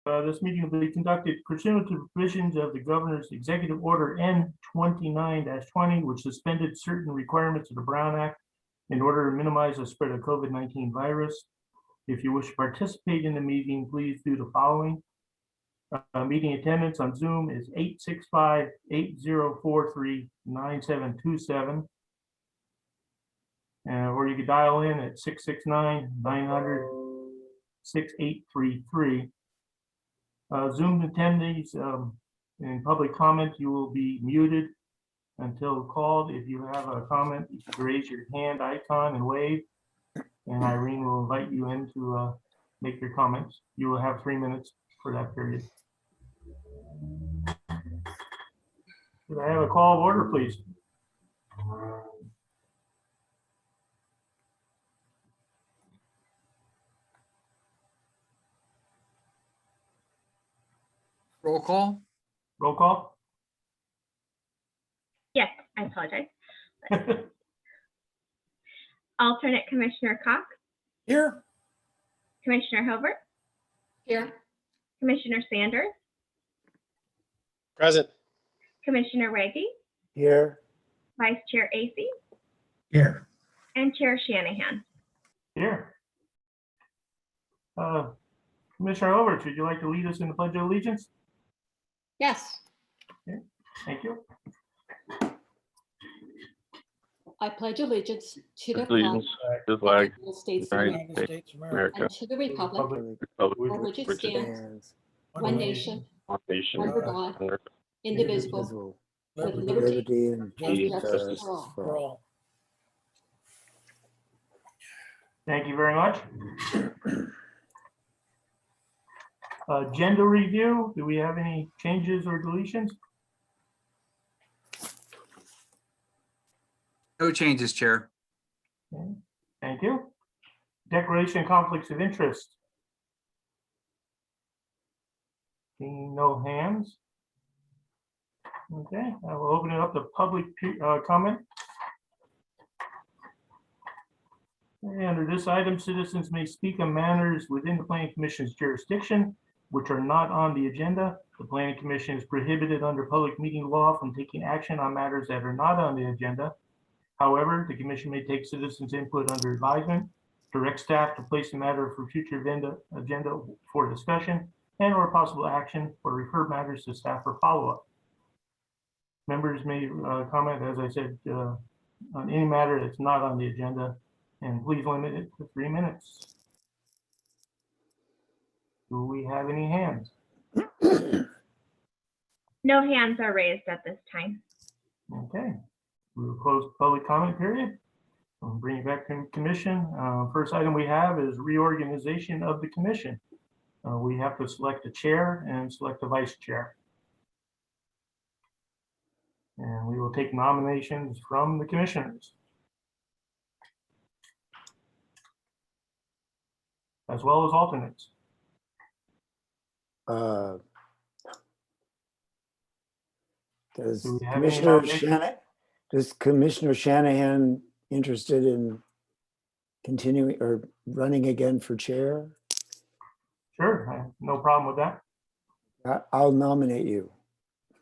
This meeting will be conducted pursuant to the provisions of the governor's executive order N 29-20, which suspended certain requirements of the Brown Act in order to minimize the spread of COVID-19 virus. If you wish to participate in the meeting, please do the following. Meeting attendance on Zoom is 865-8043-9727. Or you could dial in at 669-900-6833. Zoom attendees in public comment, you will be muted until called. If you have a comment, you can raise your hand icon and wave, and Irene will invite you in to make your comments. You will have 3 minutes for that period. Could I have a call of order, please? Roll call. Roll call. Yes, I apologize. Alternate Commissioner Cox, Here. Commissioner Hilbert, Here. Commissioner Sanders, Present. Commissioner Waggy, Here. Vice Chair AC, Here. and Chair Shanahan. Here. Commissioner Overts, would you like to lead us in the Pledge of Allegiance? Yes, Thank you. I pledge allegiance to the flag Allegiance to the of the flag United States of United America States of America, and to the republic republic for which it stands, Stands one nation, one nation, under God, under indivisible, indivisible, with with liberty liberty and and justice justice for all. for all. Thank you very much. Agenda review, do we have any changes or deletions? No changes, Chair. Okay, thank you. Declaration of conflicts of interest. Seeing no hands. Okay, I will open it up to public comment. Okay, under this item, citizens may speak on matters within the Planning Commission's jurisdiction, which are not on the agenda. The Planning Commission is prohibited under public meeting law from taking action on matters that are not on the agenda. However, the commission may take citizens' input under advisement, direct staff to place the matter for future agenda for discussion, and or possible action, or refer matters to staff for follow-up. Members may comment, as I said, on any matter that's not on the agenda, and please limit it to 3 minutes. Do we have any hands? No hands are raised at this time. Okay, we will close the public comment period. We'll bring it back to commission. First item we have is reorganization of the commission. We have to select a chair and select a vice chair. And we will take nominations from the commissioners, as well as alternates. Do we have any Commissioner nominations? Does Commissioner Shanahan interested in continuing or running again for chair? Sure, I have no problem with that. I'll nominate you.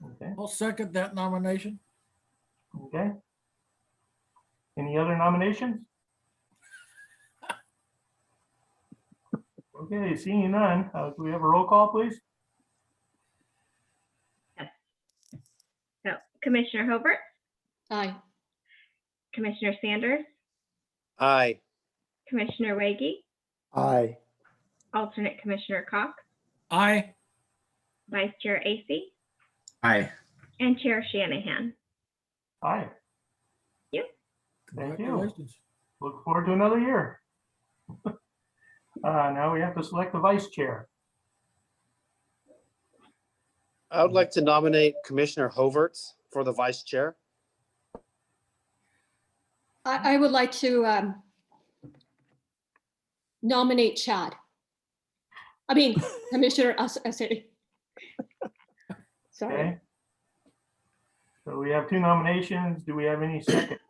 Okay, I'll second that nomination. okay. Any other nominations? Okay, seeing none, do we have a roll call, please? So Commissioner Hilbert, Aye. Commissioner Sanders, Aye. Commissioner Waggy, Aye. alternate Commissioner Cox, Aye. Vice Chair AC, Aye. and Chair Shanahan. Aye, Yep. Thank you. Congratulations. look forward to another year. Now we have to select the vice chair. I would like to nominate Commissioner Hoverts for the vice chair. I would like to nominate Chad. I mean, Commissioner, I said. Sorry. Okay. So we have 2 nominations. Do we have any seconds?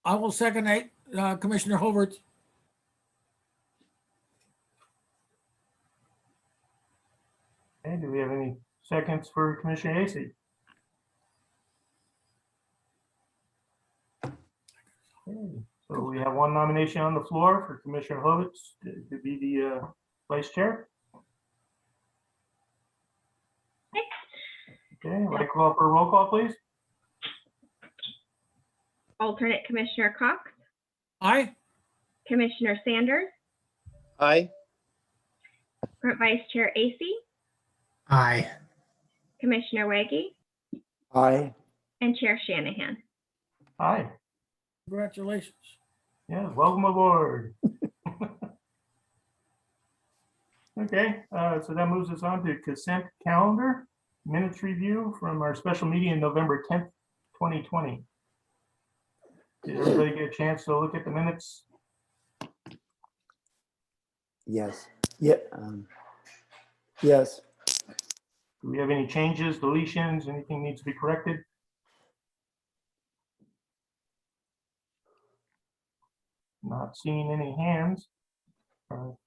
I will second Commissioner Holbert. Okay, do we have any seconds for Commissioner Acey? Okay, so we have one nomination on the floor for Commissioner Hovitz to be the vice chair. Okay, I'd like to call for a roll call, please. Alternate Commissioner Cox, Aye. Commissioner Sanders, Aye. Current Vice Chair Acey, Aye. Commissioner Waggy, Aye. and Chair Shanahan. Aye. Congratulations. Yeah, welcome aboard. Okay, so that moves us on to consent calendar, minutes review from our special meeting in November 10th, 2020. Did everybody get a chance to look at the minutes? Yes. Yeah. Yes. Do we have any changes, deletions, anything needs to be corrected? Not seeing any hands. I'd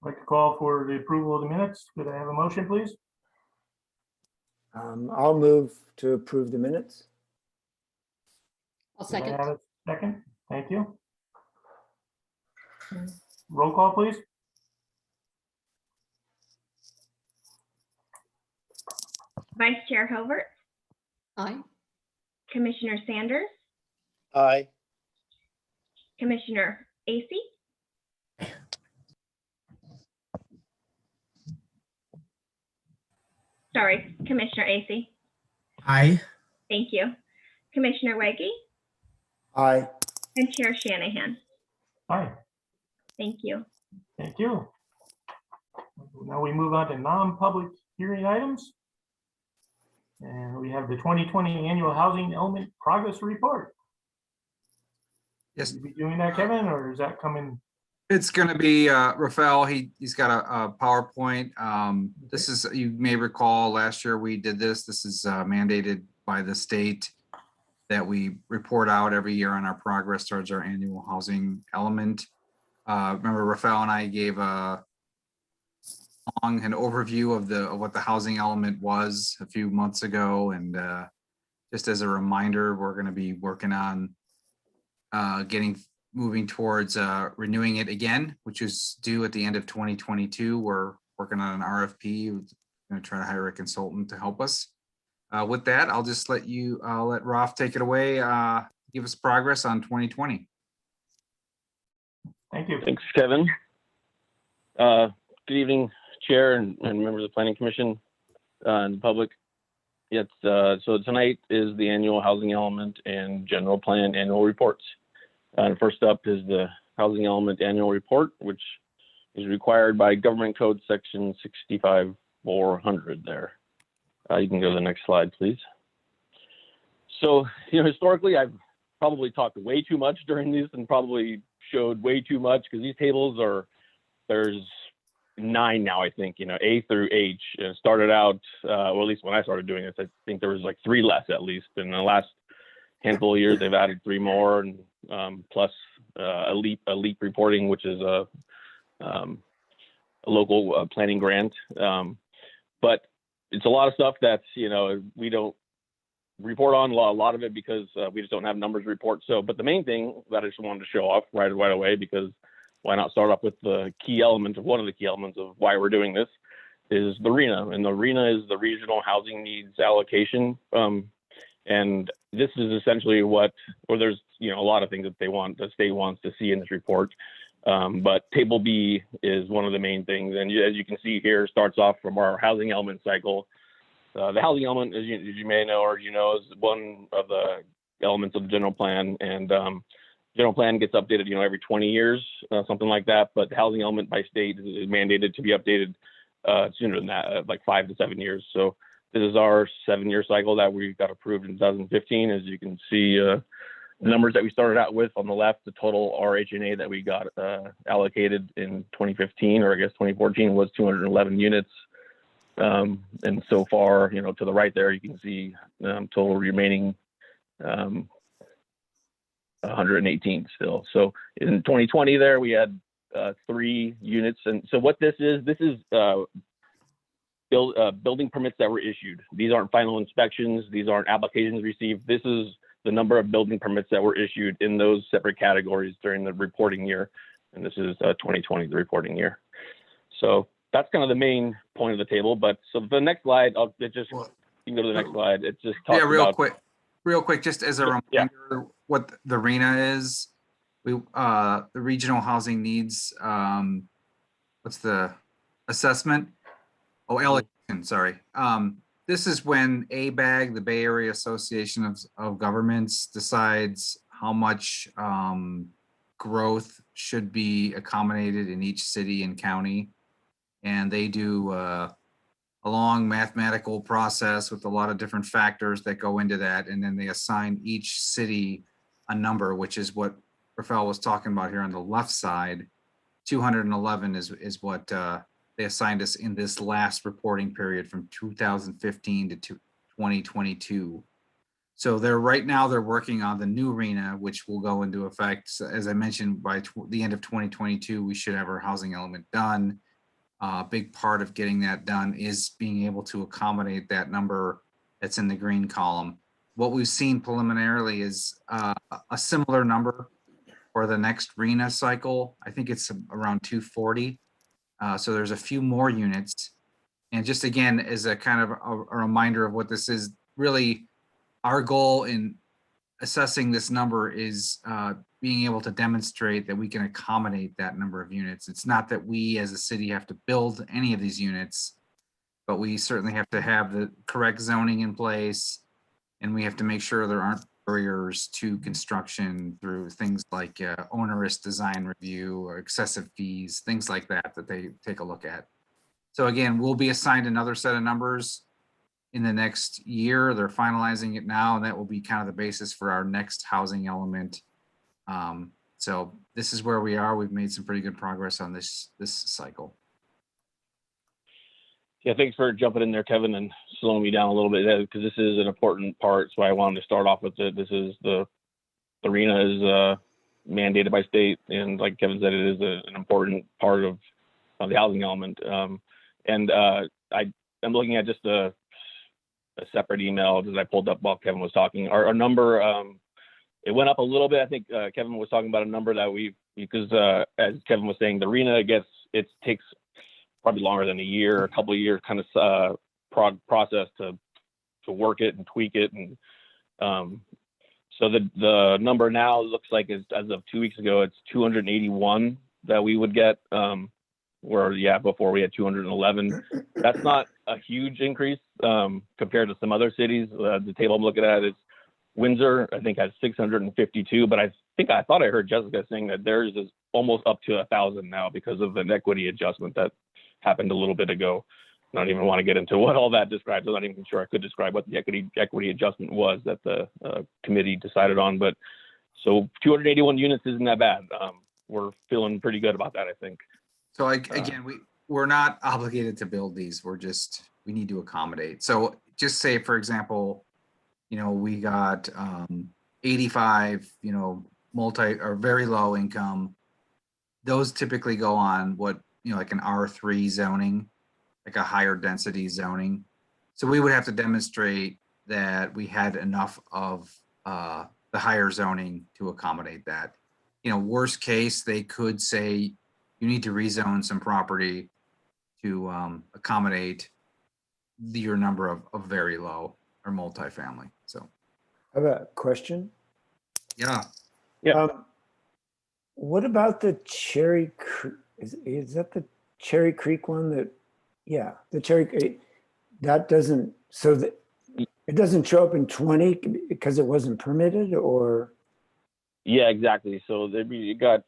like to call for the approval of the minutes. Could I have a motion, please? I'll move to approve the minutes. I'll Could I second. have a second? Thank you. Roll call, please. Vice Chair Hilbert, Aye. Commissioner Sanders, Aye. Commissioner Acey, sorry, Commissioner Acey, Aye. thank you. Commissioner Waggy Aye. and Chair Shanahan. Aye. Thank you. Thank you. Now we move on to non-public hearing items. And we have the 2020 Annual Housing Element Progress Report. Yes, You be doing that, Kevin, or is that coming? it's going to be Rafael. He's got a PowerPoint. This is, you may recall last year we did this. This is mandated by the state that we report out every year on our progress towards our annual housing element. Remember, Rafael and I gave an overview of what the housing element was a few months ago, and just as a reminder, we're going to be working on moving towards renewing it again, which is due at the end of 2022. We're working on an RFP. We're going to try to hire a consultant to help us. With that, I'll just let Ralph take it away. Give us progress on 2020. Thank you. Thanks, Kevin. Good evening, Chair and members of the Planning Commission and the public. So tonight is the annual housing element and general plan annual reports. First up is the housing element annual report, which is required by Government Code Section 65-400 there. You can go to the next slide, please. So, historically, I've probably talked way too much during these and probably showed way too much, because these tables there's 9 now, I think, A through H. It started out, well, at least when I started doing this, I think there was like 3 less at least. In the last handful of years, they've added 3 more, and plus LEAP reporting, which is a local planning grant. But it's a lot of stuff that, we don't report on, a lot of it because we just don't have numbers to report. But the main thing that I just wanted to show off right away, because why not start off with the key element of one of the key elements of why we're doing this, is the RHNA. And the RHNA is the Regional Housing Needs Allocation. And this is essentially there's, a lot of things that the state wants to see in this report. But Table B is one of the main things. And as you can see here, starts off from our housing element cycle. The housing element, as you may know, or is one of the elements of the general plan. And general plan gets updated, every 20 years, something like that. But the housing element by state is mandated to be updated sooner than that, like 5 to 7 years. So this is our 7-year cycle that we got approved in 2015. As you can see, the numbers that we started out with on the left, the total RHNA that we got allocated in 2015, or I guess 2014, was 211 units. And so far, to the right there, you can see total remaining 118 still. So in 2020 there, we had 3 units. And so what this is building permits that were issued. These aren't final inspections. These aren't applications received. This is the number of building permits that were issued in those separate categories during the reporting year. And this is 2020, the reporting year. So that's kind of the main point of the table. But so the next slide, you can go to the next slide. It just talks Yeah, about real quick, just as a Yeah. reminder, what the RENA is. The regional housing needs, what's the assessment? Oh, allocation, sorry. This is when ABAG, the Bay Area Association of Governments, decides how much growth should be accommodated in each city and county. And they do a long mathematical process with a lot of different factors that go into that. And then they assign each city a number, which is what Rafael was talking about here on the left side. 211 is what they assigned us in this last reporting period from 2015 to 2022. So right now they're working on the new RENA, which will go into effect. So as I mentioned, by the end of 2022, we should have our housing element done. A big part of getting that done is being able to accommodate that number that's in the green column. What we've seen preliminarily is a similar number for the next RENA cycle. I think it's around 240. So there's a few more units. And just again, as a kind of a reminder of what this is, really our goal in assessing this number is being able to demonstrate that we can accommodate that number of units. It's not that we as a city have to build any of these units, but we certainly have to have the correct zoning in place. And we have to make sure there aren't barriers to construction through things like onerous design review or excessive fees, things like that they take a look at. So again, we'll be assigned another set of numbers in the next year. They're finalizing it now, and that will be kind of the basis for our next housing element. So this is where we are. We've made some pretty good progress on this cycle. Yeah, thanks for jumping in there, Kevin, and slowing me down a little bit because this is an important part. So I wanted to start off with it. This is the RENA is mandated by state, and like Kevin said, it is an important part of the housing element. I'm looking at just a separate email that I pulled up while Kevin was talking. Our number, it went up a little bit. I think Kevin was talking about a number that because as Kevin was saying, the RENA it takes probably longer than a year, a couple of years kind of process to work it and tweak it. And so the number now looks like as of 2 weeks ago, it's 281 that we would get, before we had 211. That's not a huge increase compared to some other cities. The table I'm looking at is Windsor, I think, has 652, but I thought I heard Jessica saying that theirs is almost up to 1,000 now because of an equity adjustment that happened a little bit ago. I don't even want to get into what all that describes. I'm not even sure I could describe what the equity adjustment was that the committee decided on. But so 281 units isn't that bad. We're feeling pretty good about that, I think. So again, we're not obligated to build these. We need to accommodate. So just say, for example, we got 85, multi or very low income. Those typically go on like an R3 zoning, like a higher density zoning. So we would have to demonstrate that we had enough of the higher zoning to accommodate that. Worst case, they could say you need to rezone some property to accommodate your number of very low or multifamily. So I have a question. yeah. What about the Cherry Creek? Is that the Cherry Creek one the Cherry Creek, that doesn't, so that it doesn't show up in 20 because it wasn't permitted, or? Yeah, exactly. So you got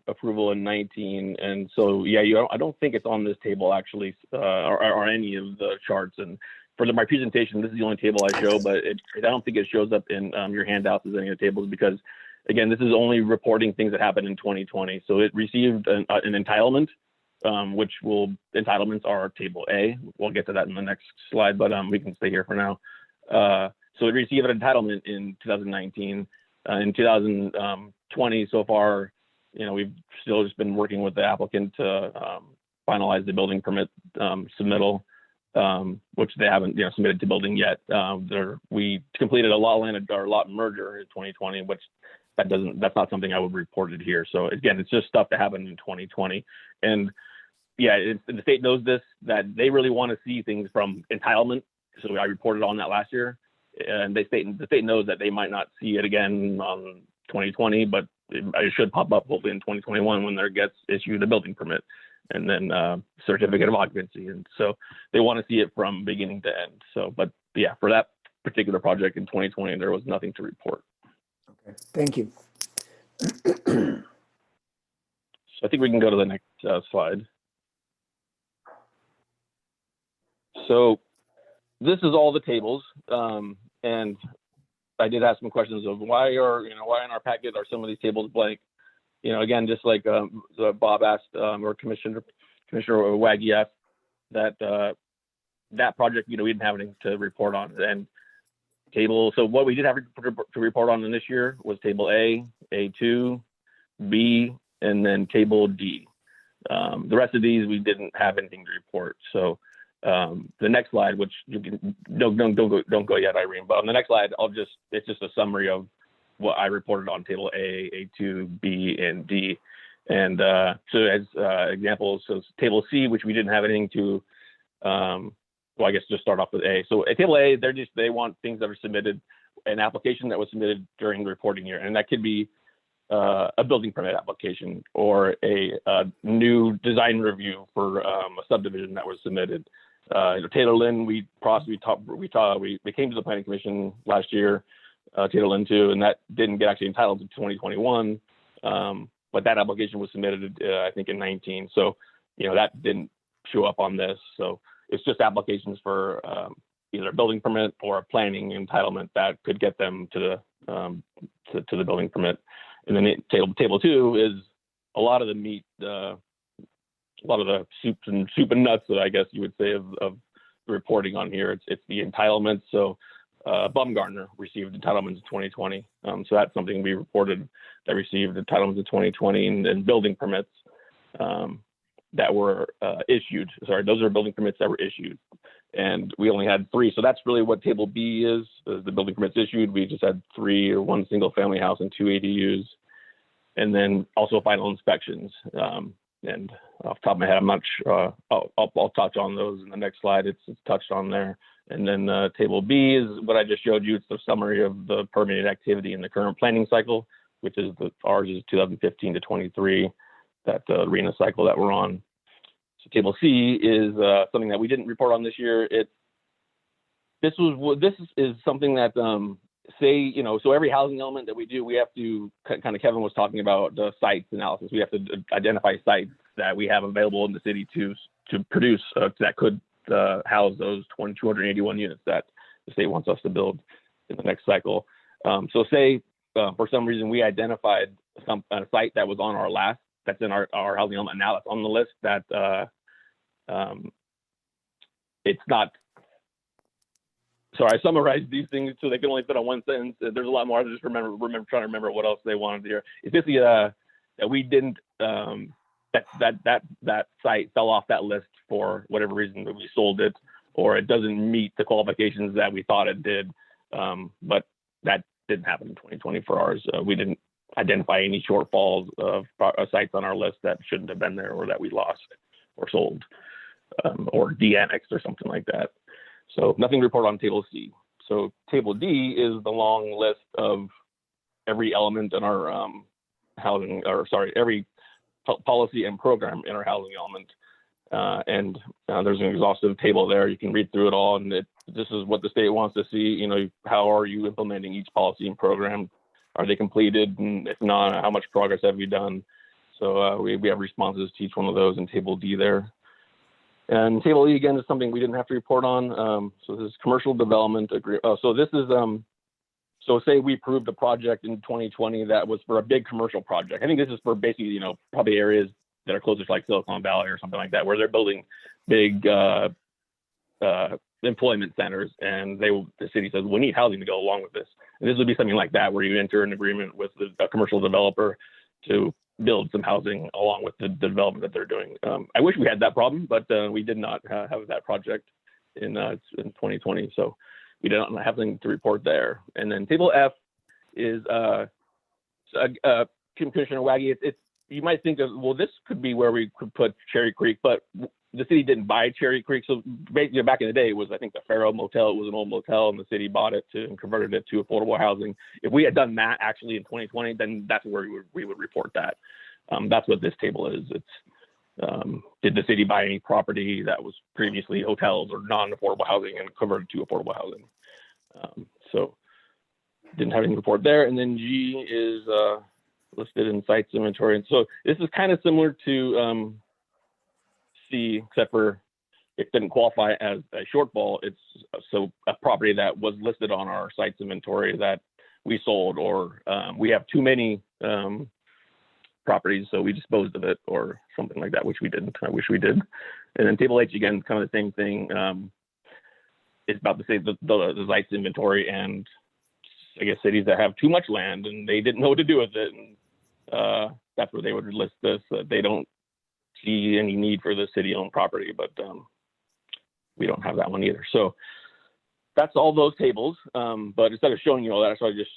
approval in 19, and so I don't think it's on this table actually, or any of the charts. And for my presentation, this is the only table I show, but I don't think it shows up in your handouts as any of the tables because, again, this is only reporting things that happened in 2020. So it received an entitlement, entitlements are table A. We'll get to that in the next slide, but we can stay here for now. So it received an entitlement in 2019. In 2020 so far, we've still just been working with the applicant to finalize the building permit submittal, which they haven't submitted to building yet. We completed a lot land or lot merger in 2020, which that's not something I would report it here. So again, it's just stuff that happened in 2020. And yeah, the state knows this, that they really want to see things from entitlement. So I reported on that last year, and the state knows that they might not see it again on 2020, but it should pop up hopefully in 2021 when there gets issued a building permit and then certificate of occupancy. And so they want to see it from beginning to end. So, but yeah, for that particular project in 2020, there was nothing to report. Okay, thank you. So I think we can go to the next slide. So this is all the tables, and I did ask some questions of why in our packet are some of these tables blank? Again, just like Bob asked, or Commissioner Waggy asked, that project, we didn't have anything to report on. And so what we did have to report on in this year was table A, A2, B, and then table D. The rest of these we didn't have anything to report. So the next slide, which you can don't go yet, Irene. But on the next slide, it's just a summary of what I reported on table A, A2, B, and D. And so as examples, so table C, which we didn't have anything to. Well, I guess just start off with A. So at table A, they want things that are submitted, an application that was submitted during the reporting year, and that could be a building permit application or a new design review for a subdivision that was submitted. Taylor Lynn, we came to the Planning Commission last year, Taylor Lynn too, and that didn't get actually entitled to 2021, but that application was submitted I think in 19. So that didn't show up on this. So it's just applications for either a building permit or a planning entitlement that could get them to the building permit. And then table 2 is a lot of the meat, a lot of the soup and nuts, I guess you would say, of the reporting on here. It's the entitlements. So Baumgartner received entitlements in 2020. So that's something we reported that received entitlements in 2020 and building permits that were issued. Sorry, those are building permits that were issued. And we only had 3. So that's really what table B is the building permits issued. We just had 3, or 1 single family house and 2 ADUs. And then also final inspections. And off the top of my head, I'm not sure. I'll touch on those in the next slide. It's touched on there. And then table B is what I just showed you. It's the summary of the permitted activity in the current planning cycle, which is ours is 2015 to 23, that arena cycle that we're on. So table C is something that we didn't report on this year. This is something that so every housing element that we do, we have to kind of, Kevin was talking about the sites analysis. We have to identify sites that we have available in the city to produce that could house those 281 units that the state wants us to build in the next cycle. So say for some reason we identified a site that was on our last, that's in our housing element now, that's on the list, that it's not. Sorry, I summarized these things so they can only fit on one sentence. There's a lot more. I just trying to remember what else they wanted to hear. It's basically that we didn't that site fell off that list for whatever reason, that we sold it, or it doesn't meet the qualifications that we thought it did. But that didn't happen in 2020 for ours. We didn't identify any shortfalls of sites on our list that shouldn't have been there, or that we lost or sold, or de-annexed or something like that. So nothing to report on table C. So table D is the long list of every element in our every policy and program in our housing element. And there's an exhaustive table there. You can read through it all. And this is what the state wants to see. How are you implementing each policy and program? Are they completed? And if not, how much progress have you done? So we have responses to each one of those in table D there. And table E, again, is something we didn't have to report on. So this is commercial development agreement. So this is, so say we approved a project in 2020 that was for a big commercial project. I think this is for basically, probably areas that are closer to like Silicon Valley or something like that, where they're building big, employment centers, and the city says, we need housing to go along with this. And this would be something like that, where you enter an agreement with a commercial developer to build some housing along with the development that they're doing. I wish we had that problem, but we did not have that project in 2020. So we don't have anything to report there. And then table F is Commissioner Waggy. You might think of, well, this could be where we could put Cherry Creek, but the city didn't buy Cherry Creek. So basically back in the day, it was, I think, the Faro Motel. It was an old motel, and the city bought it and converted it to affordable housing. If we had done that actually in 2020, then that's where we would report that. That's what this table is. It's did the city buy any property that was previously hotels or non-affordable housing and converted to affordable housing? So didn't have any report there. And then G is listed in sites inventory. And so this is kind of similar to C, except for it didn't qualify as a shortfall. It's so a property that was listed on our sites inventory that we sold, or we have too many properties, so we disposed of it or something like that, which we didn't. I wish we did. And then table H, again, kind of the same thing. It's about to say the sites inventory, and I guess cities that have too much land and they didn't know what to do with it. And that's where they would list this. They don't see any need for the city-owned property, but we don't have that one either. So that's all those tables. But instead of showing you all that, I thought I'd just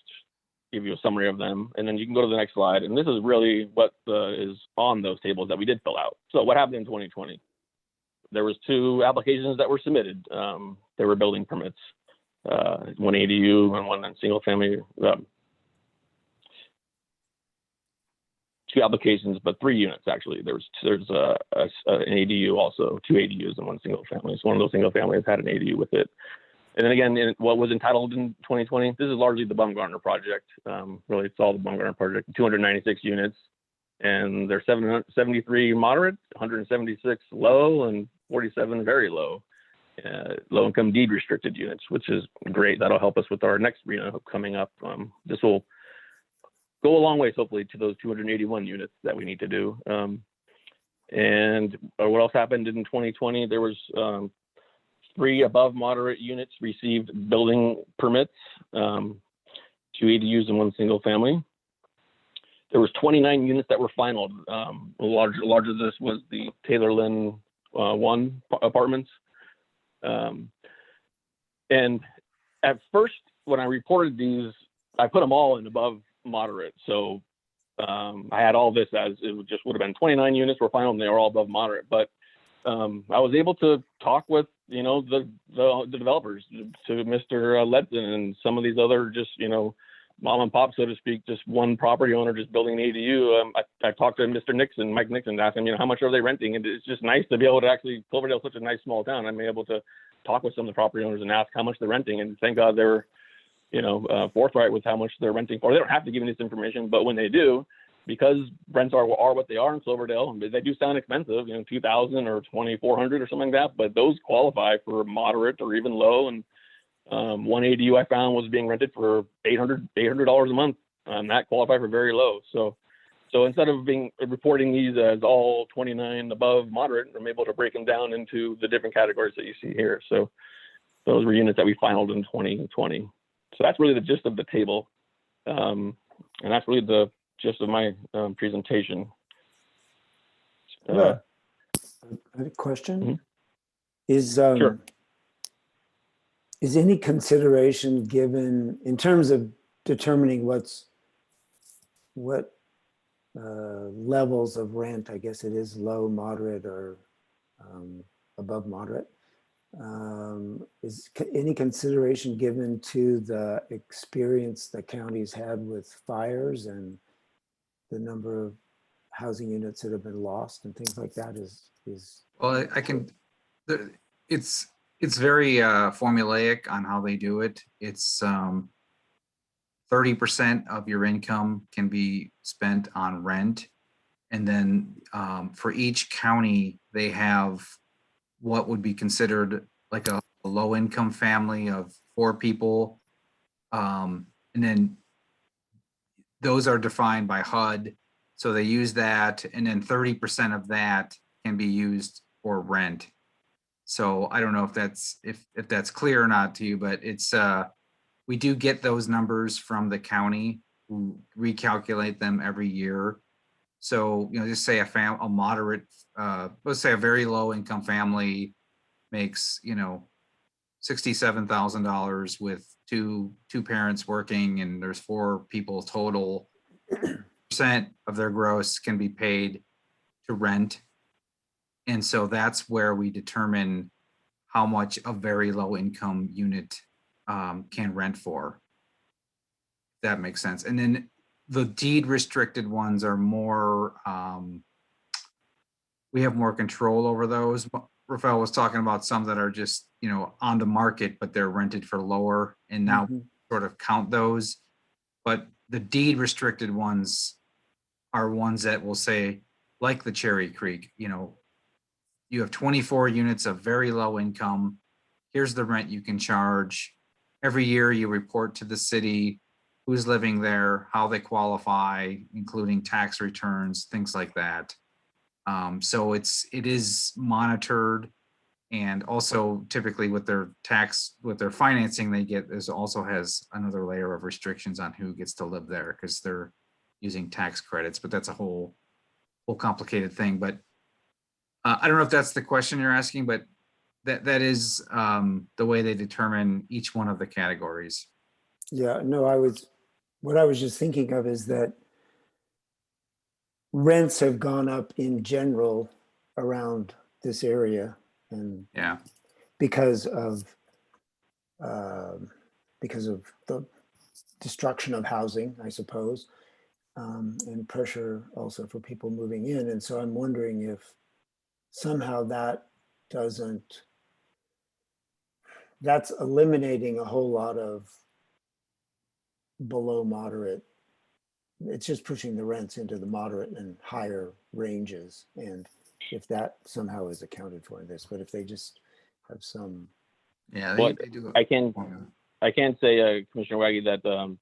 give you a summary of them. And then you can go to the next slide. And this is really what is on those tables that we did fill out. So what happened in 2020? There was 2 applications that were submitted. They were building permits, one ADU and one single family. 2 applications, but 3 units actually. There's an ADU also, 2 ADUs and one single family. So one of those single families had an ADU with it. And then again, what was entitled in 2020, this is largely the Bumgarner project. Really, it's all the Bumgarner project, 296 units. And there's 773 moderate, 176 low, and 47 very low. Low-income deed restricted units, which is great. That'll help us with our next RHNA coming up. This will go a long ways, hopefully, to those 281 units that we need to do. And what else happened in 2020? There was 3 above moderate units received building permits, 2 ADUs and 1 single family. There was 29 units that were final. Larger this was the Taylor Lynn 1 apartments. And at first, when I reported these, I put them all in above moderate. So I had all this as it would have been 29 units were final, and they were all above moderate. But I was able to talk with the developers, to Mr. Ledson and some of these other just mom and pop, so to speak, just one property owner just building an ADU. I talked to Mr. Nixon, Mike Nixon, to ask him, how much are they renting? And it's just nice to be able to actually, Cloverdale's such a nice small town. I'm able to talk with some of the property owners and ask how much they're renting. And thank God they're, forthright with how much they're renting for. They don't have to give me this information, but when they do, because rents are what they are in Cloverdale, they do sound expensive, $2,000 or $2,400 or something like that, but those qualify for moderate or even low. And one ADU I found was being rented for $800 a month, and that qualified for very low. So instead of reporting these as all 29 above moderate, I'm able to break them down into the different categories that you see here. So those were units that we finalized in 2020. So that's really the gist of the table, and that's really the gist of my presentation. I have a question. Mhm. Is Sure. is any consideration given in terms of determining what levels of rent? I guess it is low, moderate, or above moderate. Is any consideration given to the experience the county's had with fires and the number of housing units that have been lost and things like that? Well, I can, it's very formulaic on how they do it. It's 30% of your income can be spent on rent. And then for each county, they have what would be considered like a low income family of 4 people. And then those are defined by HUD. So they use that, and then 30% of that can be used for rent. So I don't know if that's clear or not to you, but it's, we do get those numbers from the county, who recalculate them every year. So, just say a moderate, let's say a very low income family makes, $67,000 with two parents working, and there's 4 people total. Percent of their gross can be paid to rent. And so that's where we determine how much a very low income unit can rent for. If that makes sense. And then the deed restricted ones are more, we have more control over those. Rafael was talking about some that are just, on the market, but they're rented for lower, and now sort of count those. But the deed restricted ones are ones that will say, like the Cherry Creek, you have 24 units of very low income. Here's the rent you can charge. Every year you report to the city who's living there, how they qualify, including tax returns, things like that. So it is monitored, and also typically with their financing they get, this also has another layer of restrictions on who gets to live there, because they're using tax credits, but that's a whole complicated thing. But I don't know if that's the question you're asking, but that is the way they determine each one of the categories. Yeah, no, what I was just thinking of is that rents have gone up in general around this area, and Yeah. because of the destruction of housing, I suppose, and pressure also for people moving in. And so I'm wondering if somehow that's eliminating a whole lot of below moderate. It's just pushing the rents into the moderate and higher ranges. And if that somehow is accounted for in this, but if they just have some. Yeah, Well, they do. I can say, Commissioner Waggy, that the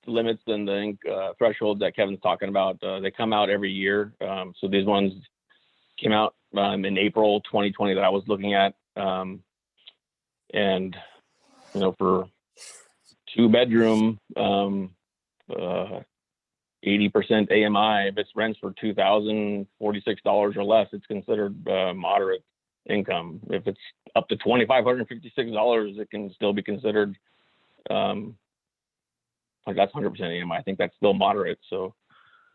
limits and the threshold that Kevin's talking about, they come out every year. So these ones came out in April 2020 that I was looking at. And, for 2-bedroom, 80% AMI, if it's rents for $2,046 or less, it's considered moderate income. If it's up to $2,556, it can still be considered like that's 100% AMI. I think that's still moderate. So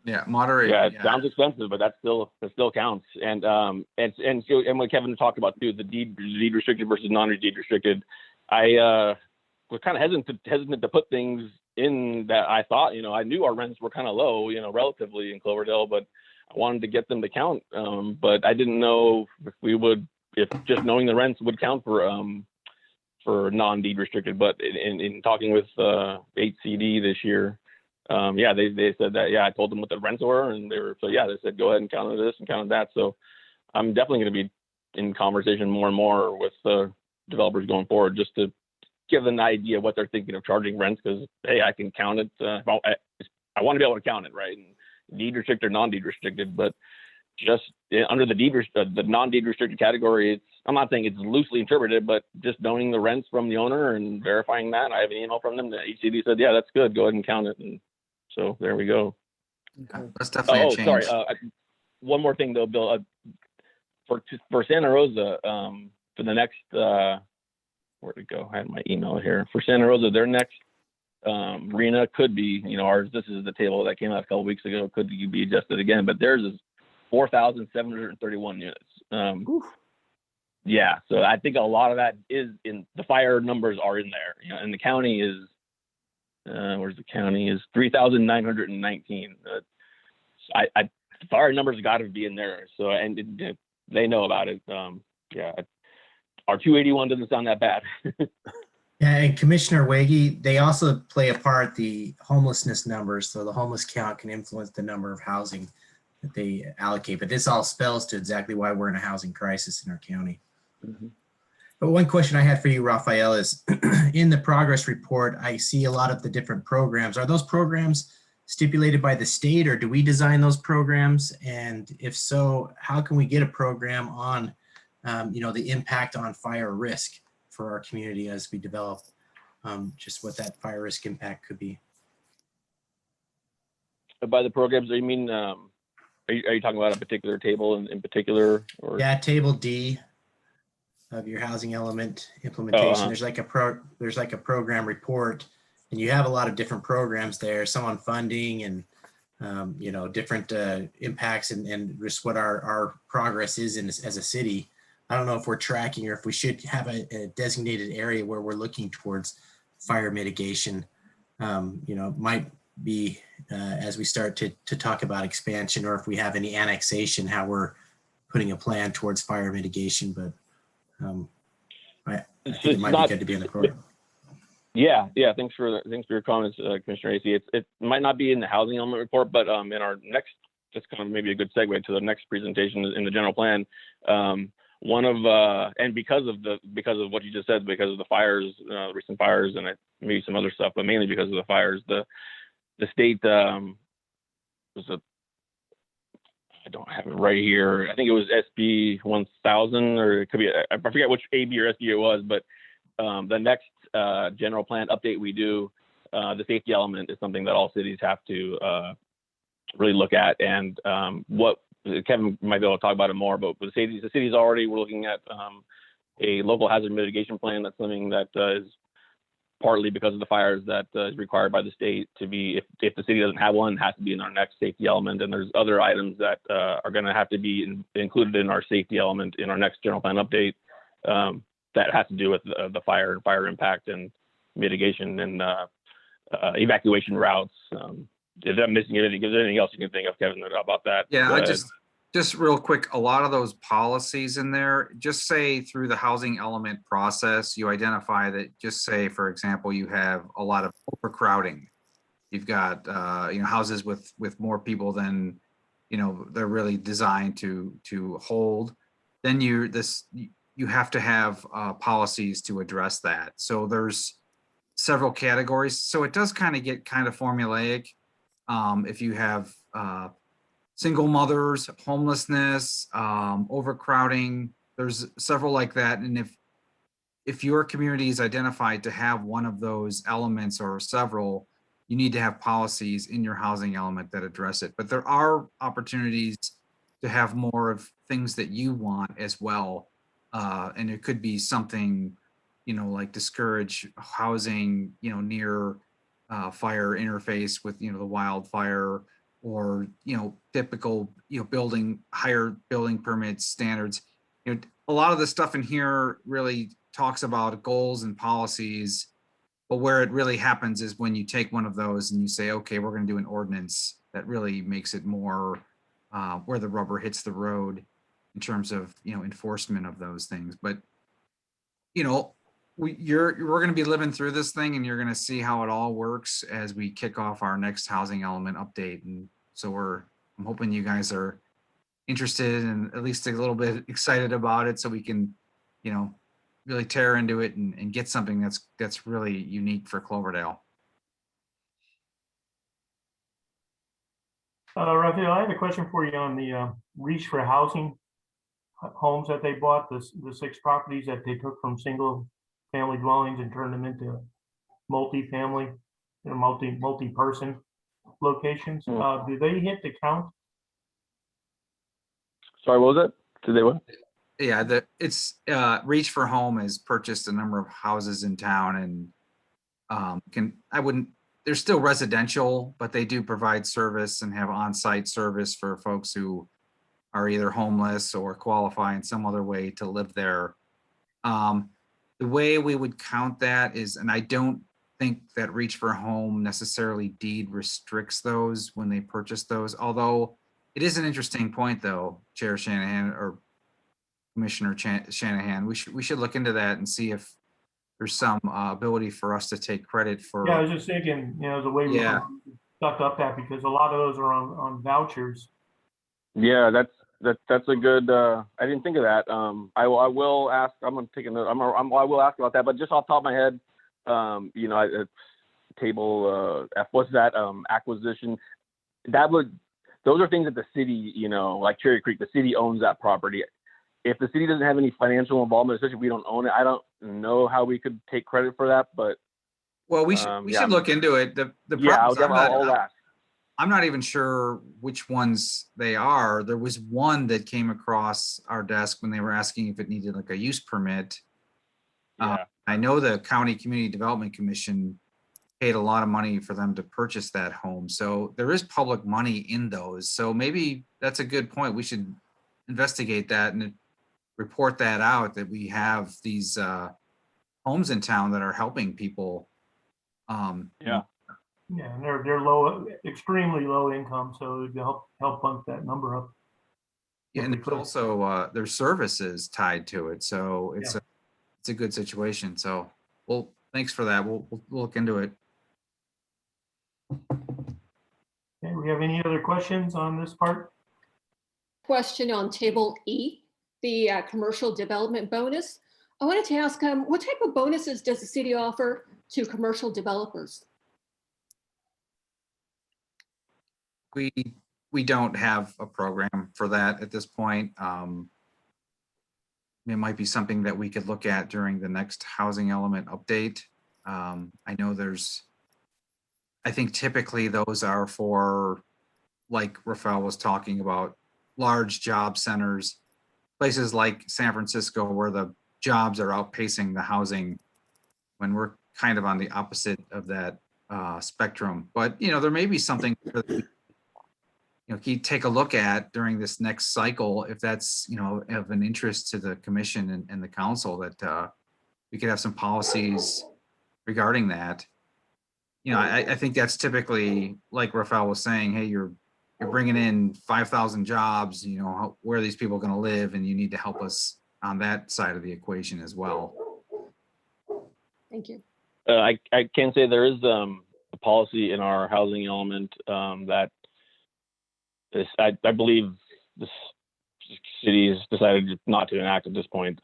Yeah, moderate. yeah, it sounds expensive, but that still counts. And what Kevin talked about too, the deed restricted versus non-deed restricted. I was kind of hesitant to put things in that I thought, I knew our rents were kind of low, relatively in Cloverdale, but I wanted to get them to count. But I didn't know if just knowing the rents would count for non-deed restricted. But in talking with HCD this year, they said that, I told them what the rents were, and they said, go ahead and count this and count that. So I'm definitely going to be in conversation more and more with developers going forward, just to give them an idea of what they're thinking of charging rents, because, hey, I can count it. I want to be able to count it, right? And deed restricted or non-deed restricted, but just under the the non-deed restricted category, I'm not saying it's loosely interpreted, but just knowing the rents from the owner and verifying that. I have an email from them that HCD said, yeah, that's good. Go ahead and count it. And so there we go. That's definitely a change. Sorry. One more thing though, Bill, for Santa Rosa, for the next, where'd it go? I had my email here. For Santa Rosa, their next RENA could be, ours, this is the table that came out a couple weeks ago, could be adjusted again, but theirs is 4,731 units. Yeah, so I think a lot of that is in the fire numbers are in there, and the county is, where's the county is 3,919. The fire numbers got to be in there. So, and they know about it. Our 281 doesn't sound that bad. Yeah, and Commissioner Waggy, they also play a part, the homelessness numbers. So the homeless count can influence the number of housing that they allocate. But this all spells to exactly why we're in a housing crisis in our county. Mm-hmm. But one question I had for you, Rafael, is in the progress report, I see a lot of the different programs. Are those programs stipulated by the state, or do we design those programs? And if so, how can we get a program on the impact on fire risk for our community as we develop just what that fire risk impact could be. By the programs, you mean, are you talking about a particular table in particular? Or? Yeah, table D of your housing element implementation. There's like a program report, and you have a lot of different programs there, some on funding and different impacts and just what our progress is as a city. I don't know if we're tracking or if we should have a designated area where we're looking towards fire mitigation. Might be as we start to talk about expansion, or if we have any annexation, how we're putting a plan towards fire mitigation. But I think it might be good to be in the program. Yeah. Thanks for your comments, Commissioner AC. It might not be in the housing element report, but in our next, just kind of maybe a good segue to the next presentation in the general plan. And because of what you just said, because of the fires, recent fires, and maybe some other stuff, but mainly because of the fires, the state I don't have it right here. I think it was SB 1000, or it could be, I forget which AB or SB it was, but the next general plan update we do, the safety element is something that all cities have to really look at. And what Kevin might be able to talk about it more, but the cities already were looking at a local hazard mitigation plan. That's something that is partly because of the fires that is required by the state to be, if the city doesn't have one, it has to be in our next safety element. And there's other items that are going to have to be included in our safety element in our next general plan update that has to do with the fire impact and mitigation and evacuation routes. If I'm missing anything, is there anything else you can think of, Kevin, about that? Yeah, I just real quick, a lot of those policies in there, just say through the housing element process, you identify that, just say, for example, you have a lot of overcrowding. You've got, houses with more people than, they're really designed to hold. Then you have to have policies to address that. So there's several categories. So it does kind of get kind of formulaic. If you have single mothers, homelessness, overcrowding, there's several like that. And if your community is identified to have one of those elements or several, you need to have policies in your housing element that address it. But there are opportunities to have more of things that you want as well. And it could be something, like discourage housing, near fire interface with, the wildfire, or, typical, higher building permits standards. A lot of the stuff in here really talks about goals and policies, but where it really happens is when you take one of those and you say, okay, we're going to do an ordinance that really makes it more where the rubber hits the road in terms of, enforcement of those things. But, we're going to be living through this thing, and you're going to see how it all works as we kick off our next housing element update. And so I'm hoping you guys are interested and at least a little bit excited about it, so we can, really tear into it and get something that's really unique for Cloverdale. Raphael, I have a question for you on the Reach for Housing homes that they bought, the 6 properties that they took from single family dwellings and turned them into multi-family, multi-person locations. Do they hit the count? Sorry, what was it? Did they what? Yeah, it's Reach for Home has purchased a number of houses in town, and they're still residential, but they do provide service and have on-site service for folks who are either homeless or qualify in some other way to live there. The way we would count that is, and I don't think that Reach for Home necessarily deed restricts those when they purchase those, although it is an interesting point though, Chair Shanahan or Commissioner Shanahan. We should look into that and see if there's some ability for us to take credit for. Yeah, I was just thinking, the way we stuck up that, because a lot of those are on vouchers. Yeah, that's a good. I didn't think of that. I will ask. I'm gonna take a note. I will ask about that. But just off the top of my head, table F. What's that? Acquisition. Those are things that the city, like Cherry Creek, the city owns that property. if the city doesn't have any financial involvement, especially if we don't own it, I don't know how we could take credit for that, but Well, we yeah. should look into it. The yeah, problem is I'll ask. I'm not even sure which ones they are. There was one that came across our desk when they were asking if it needed like a use permit. Yeah. I know the County Community Development Commission paid a lot of money for them to purchase that home. So there is public money in those. So maybe that's a good point. We should investigate that and report that out, that we have these homes in town that are helping people. Yeah. Yeah, and they're low, extremely low income, so it help bump that number up. Yeah, and there's also there's services tied to it. So it's a good situation. So, well, thanks for that. We'll look into it. Okay, we have any other questions on this part? Question on table E, the commercial development bonus. I wanted to ask, what type of bonuses does the city offer to commercial developers? We don't have a program for that at this point. It might be something that we could look at during the next housing element update. I know I think typically those are for, like Rafael was talking about, large job centers, places like San Francisco where the jobs are outpacing the housing, when we're kind of on the opposite of that spectrum. But, there may be something that we, take a look at during this next cycle, if that's, of an interest to the commission and the council, that we could have some policies regarding that. I think that's typically, like Rafael was saying, hey, you're bringing in 5,000 jobs, where are these people going to live? And you need to help us on that side of the equation as well. Thank you. I can say there is a policy in our housing element that I believe this city has decided not to enact at this point.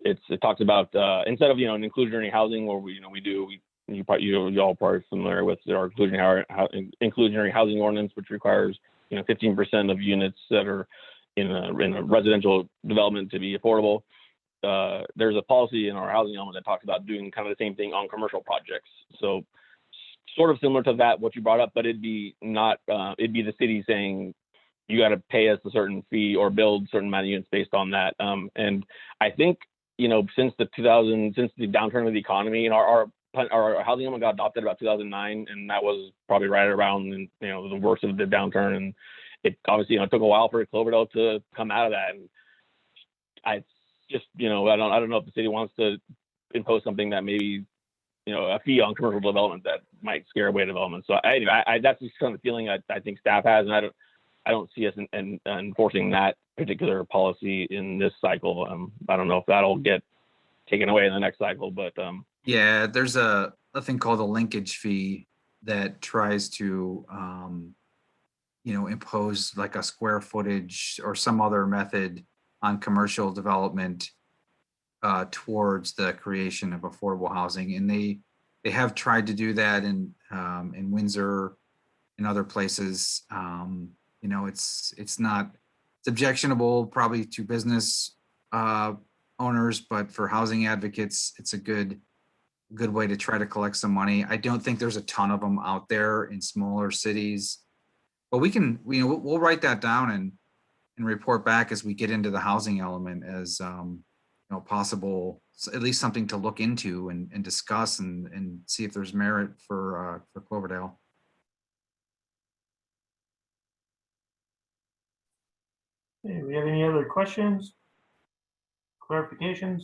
It talks about instead of an inclusionary housing where you all probably familiar with our inclusionary housing ordinance, which requires 15% of units that are in a residential development to be affordable. There's a policy in our housing element that talks about doing kind of the same thing on commercial projects. So sort of similar to that, what you brought up, but it'd be the city saying, you got to pay us a certain fee or build a certain amount of units based on that. And I think, since the downturn of the economy, and our housing element got adopted about 2009, and that was probably right around the worst of the downturn. And it obviously took a while for Cloverdale to come out of that. And I just I don't know if the city wants to impose something that maybe a fee on commercial development that might scare away development. So anyway, that's just kind of the feeling I think staff has, and I don't see us enforcing that particular policy in this cycle. I don't know if that'll get taken away in the next cycle, but yeah, there's a thing called a linkage fee that tries to impose like a square footage or some other method on commercial development towards the creation of affordable housing. And they have tried to do that in Windsor and other places. It's objectionable probably to business owners, but for housing advocates, it's a good way to try to collect some money. I don't think there's a ton of them out there in smaller cities, but we'll write that down and report back as we get into the housing element as possible, at least something to look into and discuss and see if there's merit for Cloverdale. Okay, we have any other questions? Clarifications?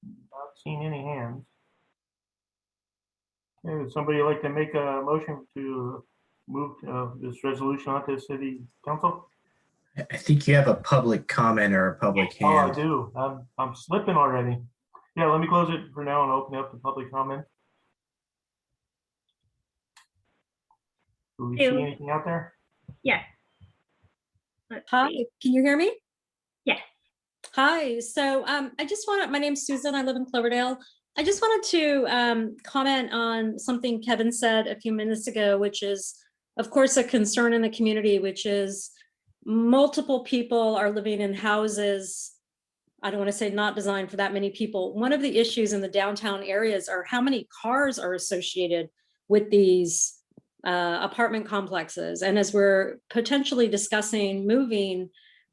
Not seeing any hands. Okay, would somebody like to make a motion to move this resolution onto the city council? I think you have a public comment or a public Oh, I hand. do. I'm slipping already. Yeah, let me close it for now and open up the public comment. Do we see Ew. anything out there? Yes. Let's Hi, see. can you hear me? Yes. Hi, so my name's Susan, I live in Cloverdale. I just wanted to comment on something Kevin said a few minutes ago, which is, of course, a concern in the community, which is multiple people are living in houses, I don't want to say not designed for that many people. One of the issues in the downtown areas are how many cars are associated with these apartment complexes. And as we're potentially discussing moving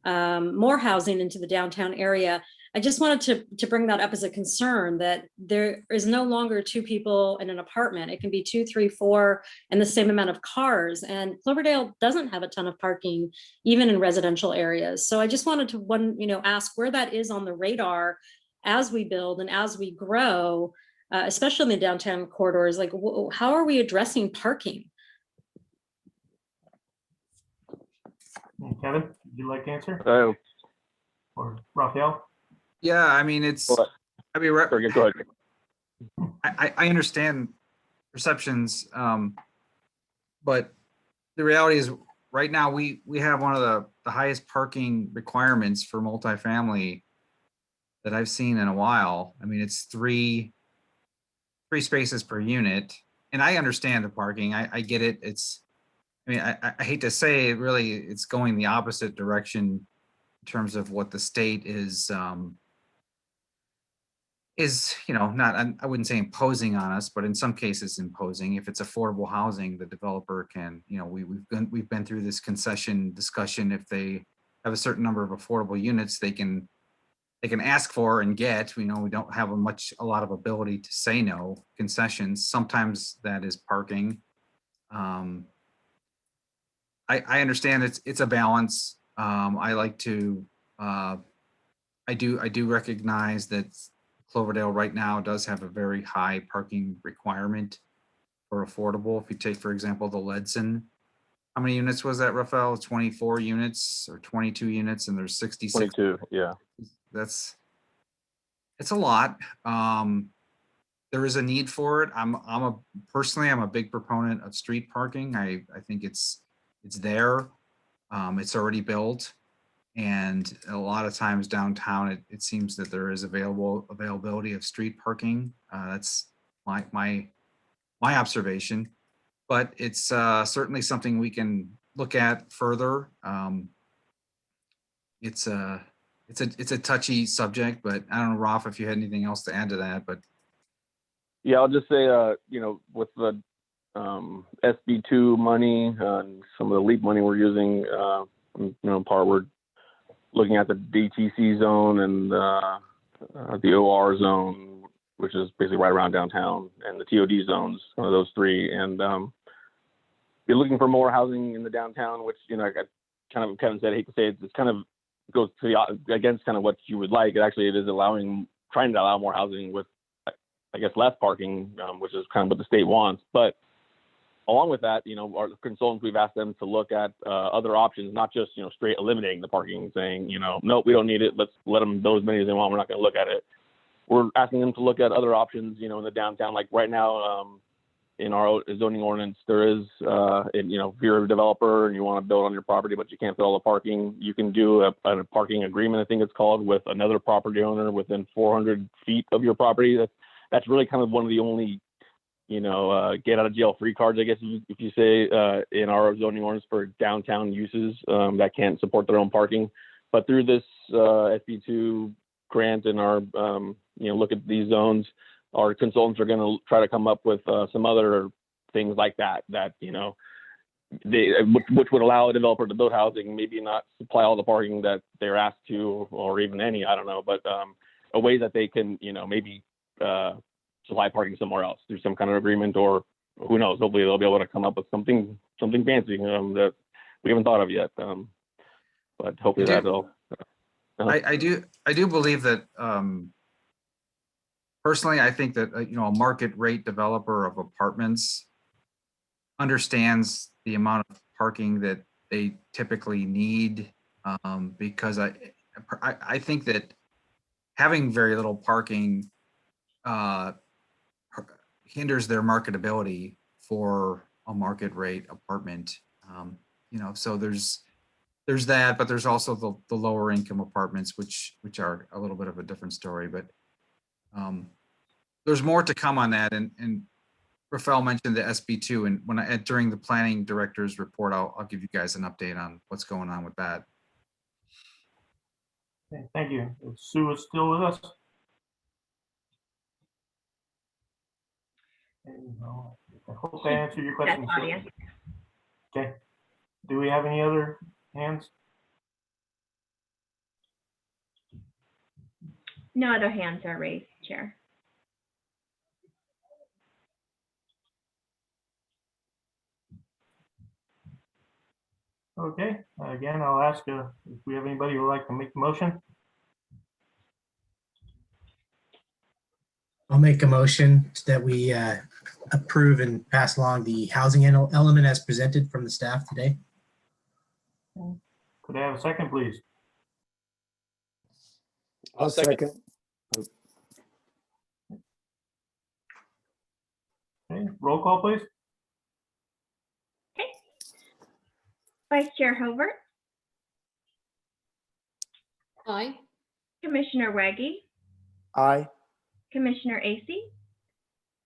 more housing into the downtown area, I just wanted to bring that up as a concern, that there is no longer 2 people in an apartment. It can be 2, 3, 4, and the same amount of cars. And Cloverdale doesn't have a ton of parking, even in residential areas. So I just wanted to ask where that is on the radar as we build and as we grow, especially in the downtown corridors. Like, how are we addressing parking? Kevin, would you like to answer? Or Raphael? Yeah, I mean, it's, Well, I mean, go ahead. I understand perceptions, but the reality is right now we have one of the highest parking requirements for multifamily that I've seen in a while. I mean, it's three spaces per unit, and I understand the parking. I get it. I mean, I hate to say it, really, it's going the opposite direction in terms of what the state is, not, I wouldn't say imposing on us, but in some cases imposing. If it's affordable housing, the developer can, we've been through this concession discussion. If they have a certain number of affordable units, they can ask for and get. We know we don't have a lot of ability to say no. Concessions, sometimes that is parking. I understand it's a balance. I like to, I do recognize that Cloverdale right now does have a very high parking requirement for affordable. If you take, for example, the Ledson, how many units was that, Rafael? 24 units or 22 units, and there's 66. 22, yeah. It's a lot. There is a need for it. Personally, I'm a big proponent of street parking. I think it's there. It's already built. And a lot of times downtown, it seems that there is availability of street parking. That's my observation, but it's certainly something we can look at further. It's a touchy subject, but I don't know, Ralph, if you had anything else to add to that, but. Yeah, I'll just say, with the SB2 money, and some of the LEAP money we're using, part we're looking at the DTC zone and the OR zone, which is basically right around downtown, and the TOD zones, one of those 3. And you're looking for more housing in the downtown, which, Kevin said, I hate to say it, it's kind of goes to against kind of what you would like. It is trying to allow more housing with, I guess, less parking, which is kind of what the state wants. But along with that, our consultants, we've asked them to look at other options, not just, straight eliminating the parking, saying, nope, we don't need it. Let's let them build as many as they want. We're not going to look at it. We're asking them to look at other options, in the downtown. Like right now, in our zoning ordinance, there is, if you're a developer and you want to build on your property, but you can't fit all the parking, you can do a parking agreement, I think it's called, with another property owner within 400 feet of your property. That's really kind of one of the only get out of jail free cards, I guess, if you say, in our zoning ordinance for downtown uses that can't support their own parking. But through this SB2 grant and our, look at these zones, our consultants are going to try to come up with some other things like that, which would allow a developer to build housing, maybe not supply all the parking that they're asked to, or even any, I don't know, but a way that they can, maybe supply parking somewhere else through some kind of agreement, or who knows, hopefully they'll be able to come up with something fancy that we haven't thought of yet. But hopefully that'll. I do believe that, personally, I think that, a market rate developer of apartments understands the amount of parking that they typically need, because I think that having very little parking hinders their marketability for a market rate apartment. So there's that, but there's also the lower income apartments, which are a little bit of a different story. But there's more to come on that, and Rafael mentioned the SB2, and when during the planning director's report, I'll give you guys an update on what's going on with that. Okay, thank you. Sue is still with us. I hope I answered your Yes, question. Sue. Claudia. Okay. Do we have any other hands? No other hands are raised, Chair. Okay, again, I'll ask if we have anybody who would like to make the motion. I'll make a motion that we approve and pass along the housing element as presented from the staff today. Could I have a second, please? I'll second. Okay, roll call, please. Okay. Vice Chair Hobart, Aye. Commissioner Waggy, Aye. Commissioner Acey,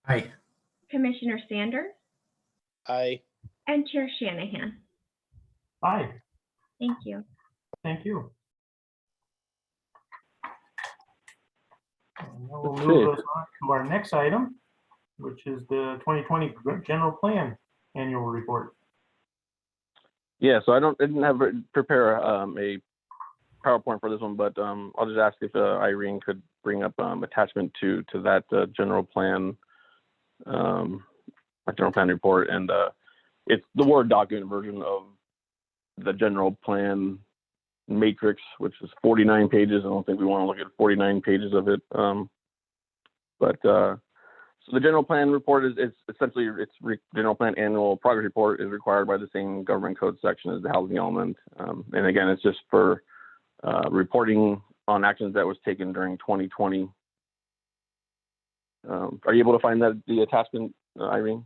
Aye. Commissioner Sanders, Aye. and Chair Shanahan. Aye, Thank you. thank you. And now we'll Let's move see. us on to our next item, which is the 2020 general plan annual report. Yeah, so I didn't have prepare a PowerPoint for this one, but I'll just ask if Irene could bring up attachment to that general plan, general plan report, and it's the Word document version of the general plan matrix, which is 49 pages. I don't think we want to look at 49 pages of it, so the general plan report is essentially general plan annual progress report is required by the same government code section as the housing element, and again, it's just for reporting on actions that was taken during 2020. Are you able to find the attachment, Irene?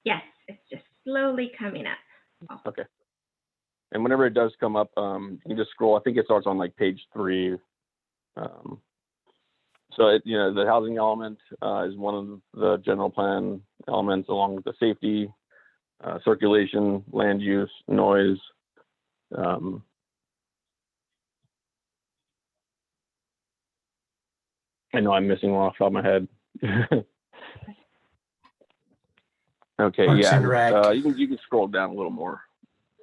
Yes, it's just slowly coming up. Okay. And whenever it does come up, you can just scroll. I think it starts on like page 3. So the housing element is one of the general plan elements, along with the safety, circulation, land use, noise. I know I'm missing one off the top of my head. Okay, Parks yeah, and Rec. you can scroll down a little more.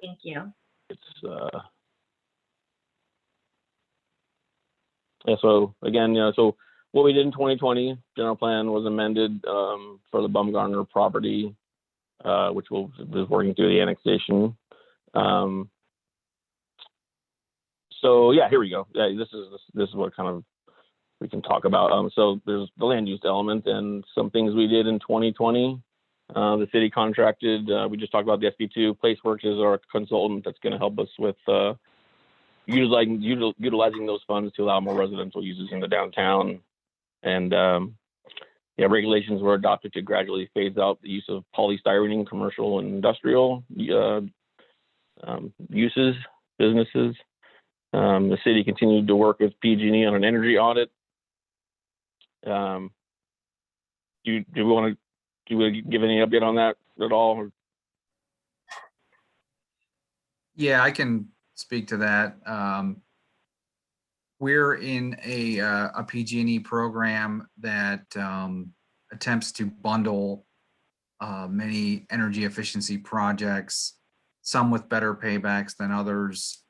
Thank you. It's yeah. So again, so what we did in 2020, general plan was amended for the Bumgarner property, which was working through the annexation. So yeah, here we go. Yeah, this is what kind of we can talk about. So there's the land use element and some things we did in 2020. The city contracted. We just talked about the SB2. PlaceWorks is our consultant that's going to help us with utilizing those funds to allow more residential uses in the downtown. And regulations were adopted to gradually phase out the use of polystyrene in commercial and industrial uses, businesses. The city continued to work with PG&E on an energy audit. Do we want to give any update on that at all? Yeah, I can speak to that. We're in a PG&E program that attempts to bundle many energy efficiency projects, some with better paybacks than others.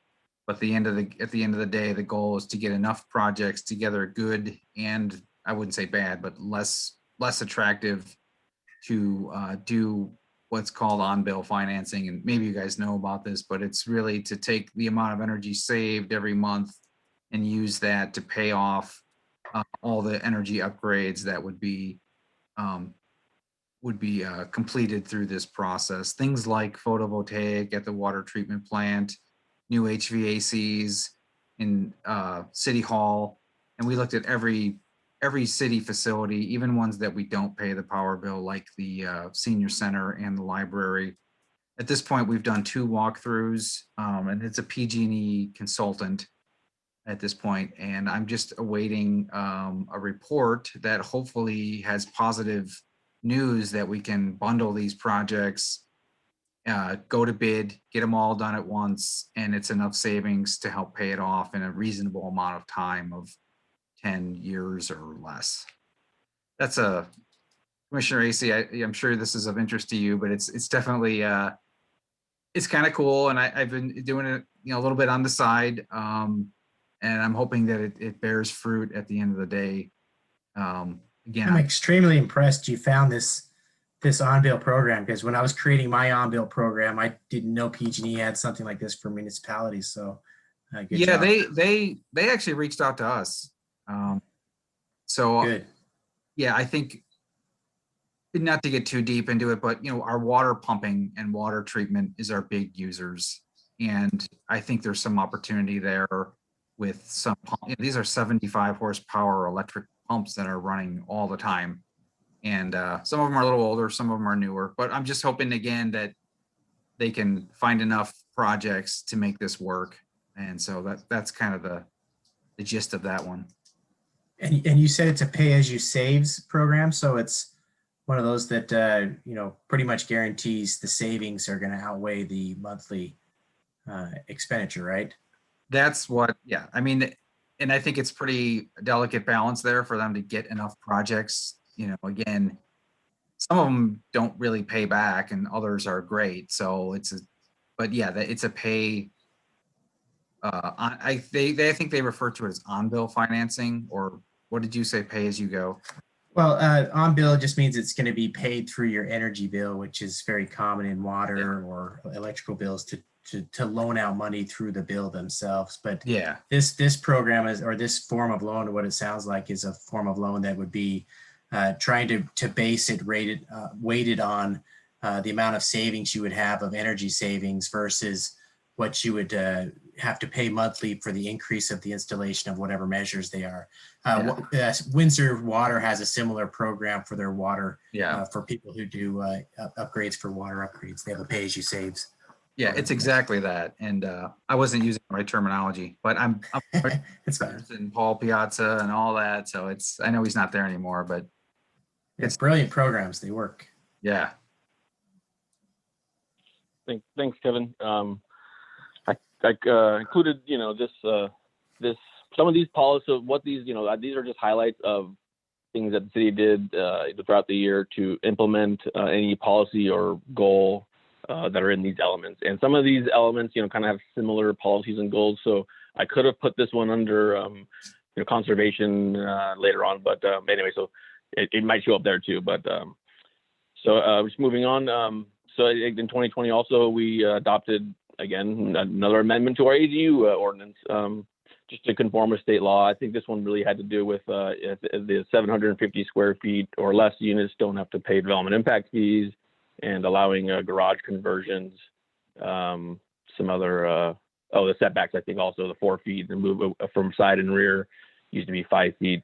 But at the end of the day, the goal is to get enough projects together, good and I wouldn't say bad, but less attractive, to do what's called on-bill financing. And maybe you guys know about this, but it's really to take the amount of energy saved every month and use that to pay off all the energy upgrades that would be completed through this process. Things like photovoltaic at the water treatment plant, new HVACs in City Hall, and we looked at every city facility, even ones that we don't pay the power bill, like the senior center and the library. At this point, we've done 2 walkthroughs, and it's a PG&E consultant. at this point, and I'm just awaiting a report that hopefully has positive news that we can bundle these projects, go to bid, get them all done at once, and it's enough savings to help pay it off in a reasonable amount of time of 10 years or less. That's a Commissioner AC. I'm sure this is of interest to you, but it's definitely it's kind of cool, and I've been doing it, a little bit on the side, and I'm hoping that it bears fruit at the end of the day. Again, I'm extremely impressed you found this on-bill program, because when I was creating my on-bill program, I didn't know PG&E had something like this for municipalities. So good yeah, job. they actually reached out to us. So Good. yeah, I think, not to get too deep into it, but our water pumping and water treatment is our big users. And I think there's some opportunity there with some, these are 75 horsepower electric pumps that are running all the time. And some of them are a little older, some of them are newer, but I'm just hoping again that they can find enough projects to make this work. And so that's kind of the gist of that one. And you said it's a pay-as-you-saves program, so it's one of those that pretty much guarantees the savings are going to outweigh the monthly expenditure, right? That's what, yeah. I mean, and I think it's pretty delicate balance there for them to get enough projects. Again, some of them don't really pay back, and others are great. So but yeah, it's a pay. I think they refer to it as on-bill financing, or what did you say? Pay as you go. Well, on bill just means it's going to be paid through your energy bill, which is very common in water or electrical bills to loan out money through the bill themselves. But yeah, this program is, or this form of loan, what it sounds like is a form of loan that would be trying to base it weighted on the amount of savings you would have of energy savings versus what you would have to pay monthly for the increase of the installation of whatever measures they are. Windsor Water has a similar program for their water, for people who do upgrades for water upgrades. They have a pay-as-you-saves. Yeah, it's exactly that. And I wasn't using the right terminology, but I'm it's fine. And Paul Piazza and all that. So I know he's not there anymore, but it's brilliant programs. They work. Yeah. Thanks, Kevin. I included, this some of these policies. What these are just highlights of things that the city did throughout the year to implement any policy or goal that are in these elements. And some of these elements, kind of have similar policies and goals. So I could have put this one under, conservation later on, but anyway, so it might show up there too. But just moving on. So in 2020 also, we adopted, again, another amendment to our ADU ordinance, just to conform with state law. I think this one really had to do with the 750 square feet or less units don't have to pay development impact fees, and allowing garage conversions, some other, the setbacks, I think also the 4 feet and move from side and rear used to be 5 feet.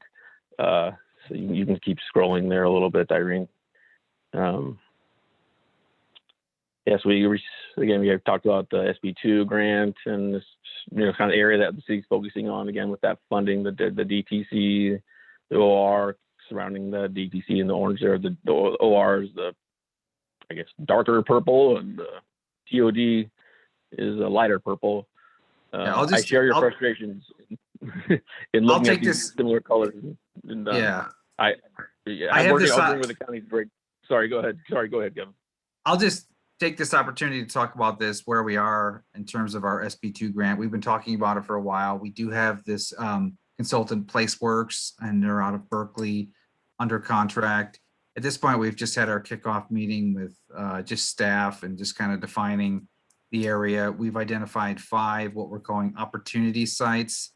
So you can keep scrolling there a little bit, Irene. Yes, we have talked about the SB2 grant and this, kind of area that the city's focusing on, again, with that funding, the DTC, the OR surrounding the DTC and the orange there. The OR is the, I guess, darker purple, and the TOD is a lighter purple. I share your frustrations in looking at these similar colors. And, I'm working with the county. Sorry, go ahead. Kevin. I'll just take this opportunity to talk about this, where we are in terms of our SB2 grant. We've been talking about it for a while. We do have this consultant, Placeworks, and they're out of Berkeley under contract. At this point, we've just had our kickoff meeting with just staff and just kind of defining the area. We've identified 5 what we're calling opportunity sites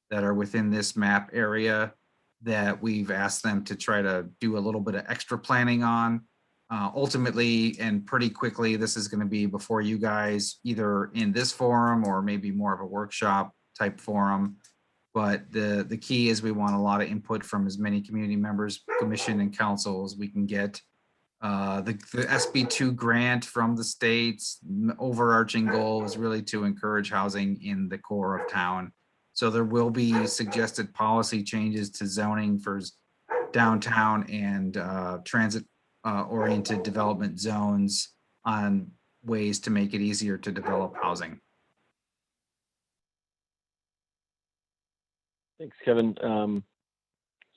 that are within this map area that we've asked them to try to do a little bit of extra planning on. Ultimately, and pretty quickly, this is going to be before you guys, either in this forum or maybe more of a workshop type forum. But the key is we want a lot of input from as many community members, commission, and council as we can get. The SB2 grant from the state's overarching goal is really to encourage housing in the core of town. So there will be suggested policy changes to zoning for downtown and transit oriented development zones on ways to make it easier to develop housing. Thanks, Kevin. So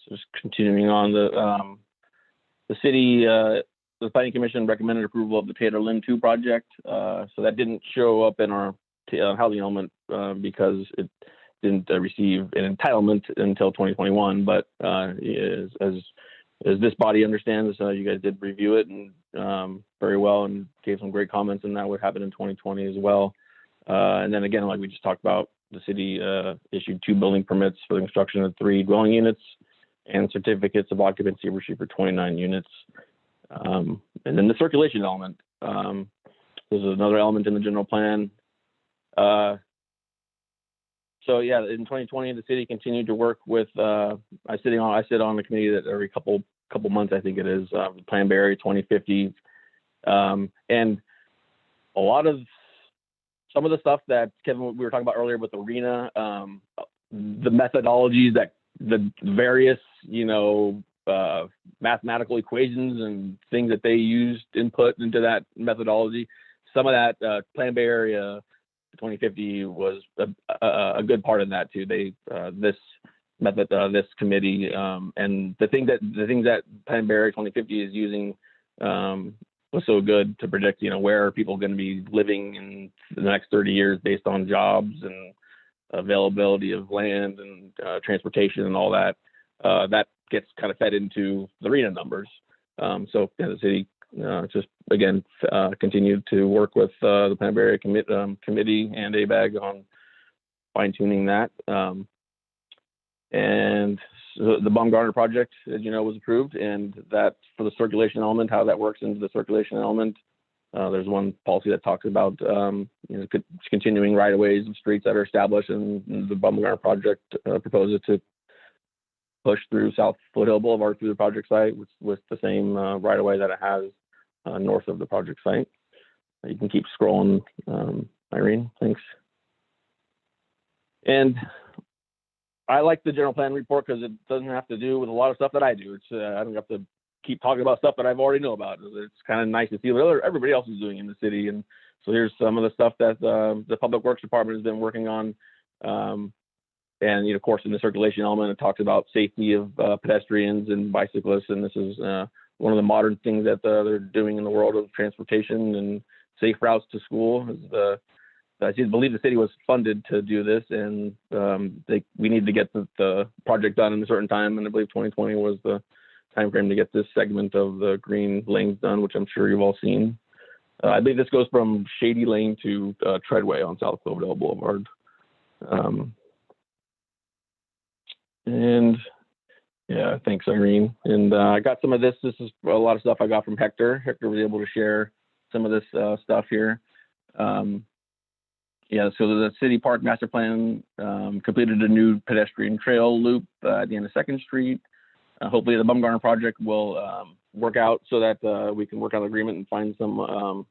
just continuing on, the city, the planning commission recommended approval of the Taylor Lynn 2 project. So that didn't show up in our housing element because it didn't receive an entitlement until 2021. But as this body understands, you guys did review it and very well and gave some great comments, and that would happen in 2020 as well. And then again, like we just talked about, the city issued 2 building permits for the construction of 3 dwelling units and certificates of occupancy received for 29 units. And then the circulation element. This is another element in the general plan. So yeah, in 2020, the city continued to work with. I sit on the committee that every couple months, I think it is, Plan Bay Area 2050, and a lot of some of the stuff that Kevin we were talking about earlier with the arena, the methodologies that the various mathematical equations and things that they used input into that methodology. Some of that Plan Bay Area 2050 was a good part of that too. They this committee and the things that Plan Bay Area 2050 is using was so good to predict where are people going to be living in the next 30 years based on jobs and availability of land and transportation and all that. That gets kind of fed into the arena numbers. So yeah, the city just again continued to work with the Plan Bay Area committee and ABAG on fine-tuning that. And so the Baumgartner project, as you know, was approved, and that for the circulation element, how that works into the circulation element. There's one policy that talks about continuing right-of-ways of streets that are established, and the Baumgartner project proposes to push through South Foothill Boulevard through the project site with the same right-of-way that it has north of the project site. You can keep scrolling, Irene, thanks. And I like the general plan report because it doesn't have to do with a lot of stuff that I do. It's I don't have to keep talking about stuff that I've already know about. It's kind of nice to see what everybody else is doing in the city. And so here's some of the stuff that the Public Works Department has been working on. And of course, in the circulation element, it talks about safety of pedestrians and bicyclists. And this is one of the modern things that they're doing in the world of transportation and safe routes to school. I believe the city was funded to do this, and we need to get the project done in a certain time. And I believe 2020 was the time frame to get this segment of the green lanes done, which I'm sure you've all seen. I believe this goes from Shady Lane to Treadway on South Cloverdale Boulevard. And yeah, thanks, Irene. And I got some of this. This is a lot of stuff I got from Hector. Hector was able to share some of this stuff here. Yeah, so the City Park Master Plan completed a new pedestrian trail loop at the end of 2nd Street. Hopefully the Baumgartner project will work out so that we can work out an agreement and find some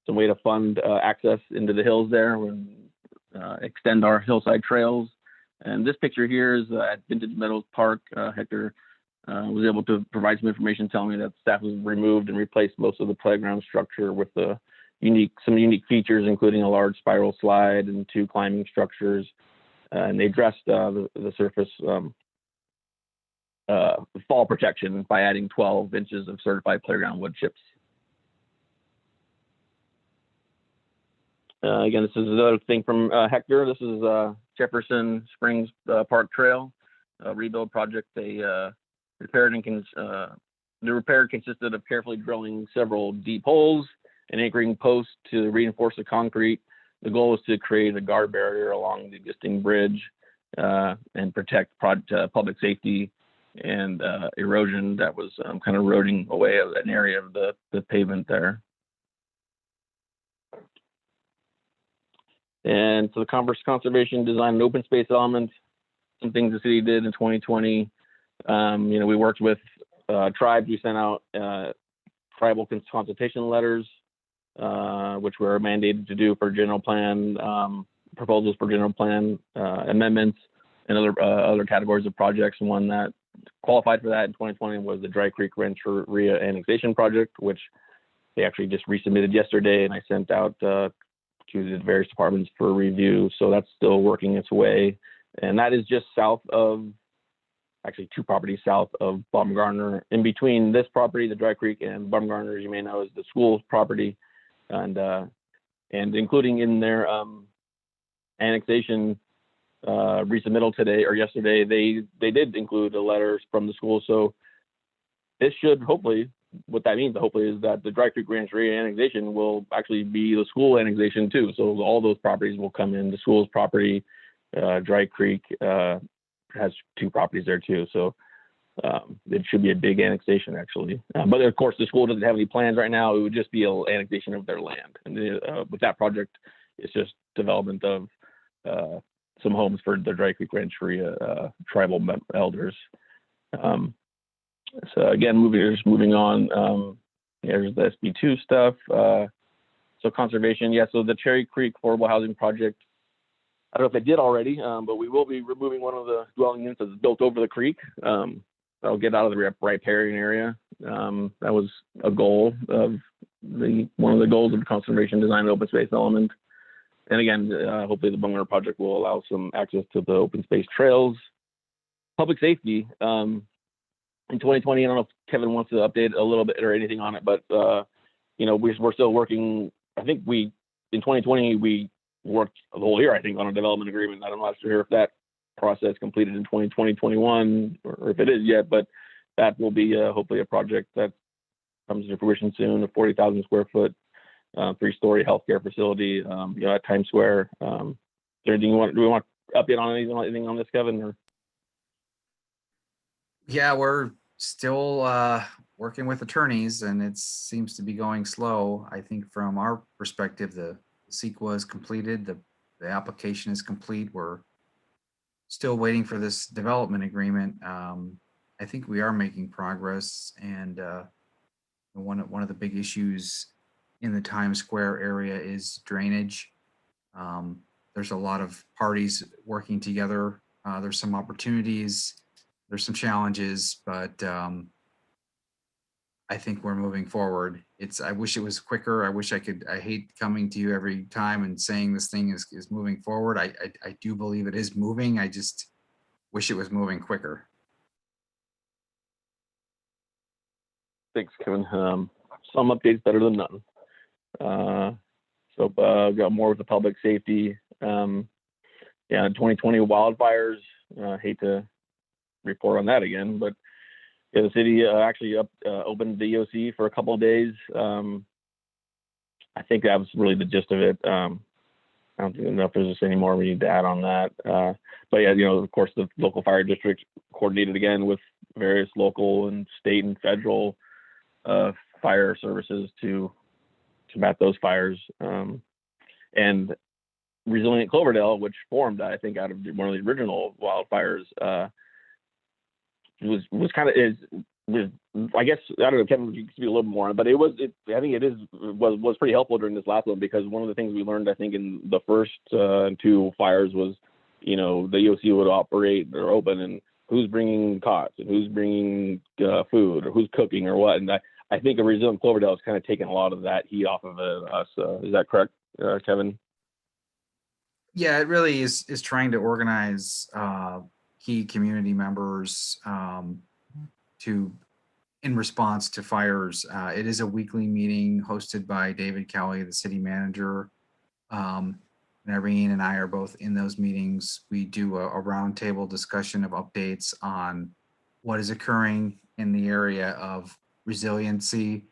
way to fund access into the hills there and extend our hillside trails. And this picture here is at Vintage Meadows Park. Hector was able to provide some information telling me that staff has removed and replaced most of the playground structure with some unique features, including a large spiral slide and 2 climbing structures. And they addressed the surface fall protection by adding 12 inches of certified playground wood chips. Again, this is another thing from Hector. This is Jefferson Springs Park Trail rebuild project. They repaired the repair consisted of carefully drilling several deep holes and anchoring posts to reinforce the concrete. The goal is to create a guard barrier along the existing bridge and protect public safety and erosion that was kind of eroding away an area of the pavement there. And so the Commerce Conservation Design and Open Space element, some things the city did in 2020. We worked with tribes. We sent out tribal consultation letters, which we're mandated to do for general plan proposals for general plan amendments and other categories of projects. And one that qualified for that in 2020 was the Dry Creek Rancheria annexation project, which they actually just resubmitted yesterday, and I sent out to the various departments for review. So that's still working its way, and that is just south of, actually 2 properties south of Baumgartner. In between this property, the Dry Creek, and Baumgartner, as you may know, is the school's property, and including in their annexation resubmittal today or yesterday, they did include the letters from the school. So this should hopefully, what that means hopefully, is that the Dry Creek Rancheria annexation will actually be the school annexation too. So all those properties will come in the school's property. Dry Creek has 2 properties there too. So it should be a big annexation actually. But of course, the school doesn't have any plans right now. It would just be an annexation of their land. And with that project, it's just development of some homes for the Dry Creek Rancheria tribal elders. So again, moving on. There's the SB2 stuff. So conservation, yeah. So the Cherry Creek Affordable Housing Project, I don't know if they did already, but we will be removing one of the dwelling units that's built over the creek. That'll get out of the riparian area. That was a goal of one of the goals of the conservation design and open space element. And again, hopefully the Baumgartner project will allow some access to the open space trails. Public safety, in 2020, I don't know if Kevin wants to update a little bit or anything on it, but we're still working. I think in 2020, we worked the whole year, I think, on a development agreement. I'm not sure if that process completed in 2020, 21, or if it is yet, but that will be hopefully a project that comes to fruition soon, a 40,000 square foot, 3-story healthcare facility, at Times Square. Is there anything do we want to update on anything on this, Kevin? Or? Yeah, we're still working with attorneys, and it seems to be going slow. I think from our perspective, the CEQA is completed, the application is complete. We're still waiting for this development agreement. I think we are making progress, and one of the big issues in the Times Square area is drainage. There's a lot of parties working together. There's some opportunities. There's some challenges, but I think we're moving forward. I wish it was quicker. I hate coming to you every time and saying this thing is moving forward. I do believe it is moving. I just wish it was moving quicker. Thanks, Kevin. Some updates better than none. So got more with the public safety. 2020 wildfires. Hate to report on that again, but yeah, the city actually opened the EOC for a couple of days. I think that was really the gist of it. I don't know if there's just any more we need to add on that. But yeah, of course, the local fire district coordinated again with various local and state and federal fire services to combat those fires. And Resilient Cloverdale, which formed, I think, out of one of the original wildfires, was kind of I guess, I don't know, Kevin, you can speak a little bit more, but I think it was pretty helpful during this last one, because one of the things we learned, I think, in the first 2 fires was, the EOC would operate or open, and who's bringing cots and who's bringing food or who's cooking or what. And I think a Resilient Cloverdale has kind of taken a lot of that heat off of us. Is that correct, Kevin? Yeah, it really is trying to organize key community members in response to fires. It is a weekly meeting hosted by David Kelly, the city manager. And Irene and I are both in those meetings. We do a roundtable discussion of updates on what is occurring in the area of resiliency.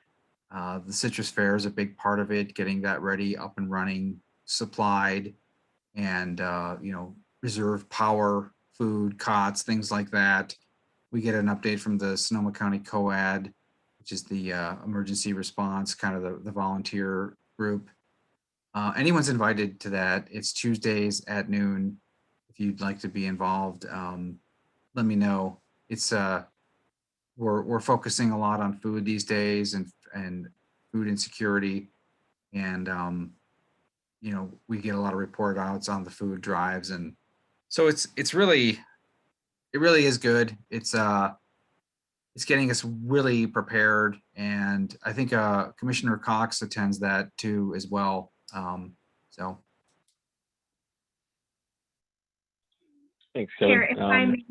The Citrus Fair is a big part of it, getting that ready, up and running, supplied, and reserve power, food, cots, things like that. We get an update from the Sonoma County COAD, which is the emergency response, kind of the volunteer group. Anyone's invited to that. It's Tuesdays at noon. If you'd like to be involved, let me know. It's we're focusing a lot on food these days and food insecurity, and we get a lot of report outs on the food drives, and so it really is good. It's getting us really prepared, and I think Commissioner Cox attends that too as well. So Thanks, Kevin. Chair, if I may,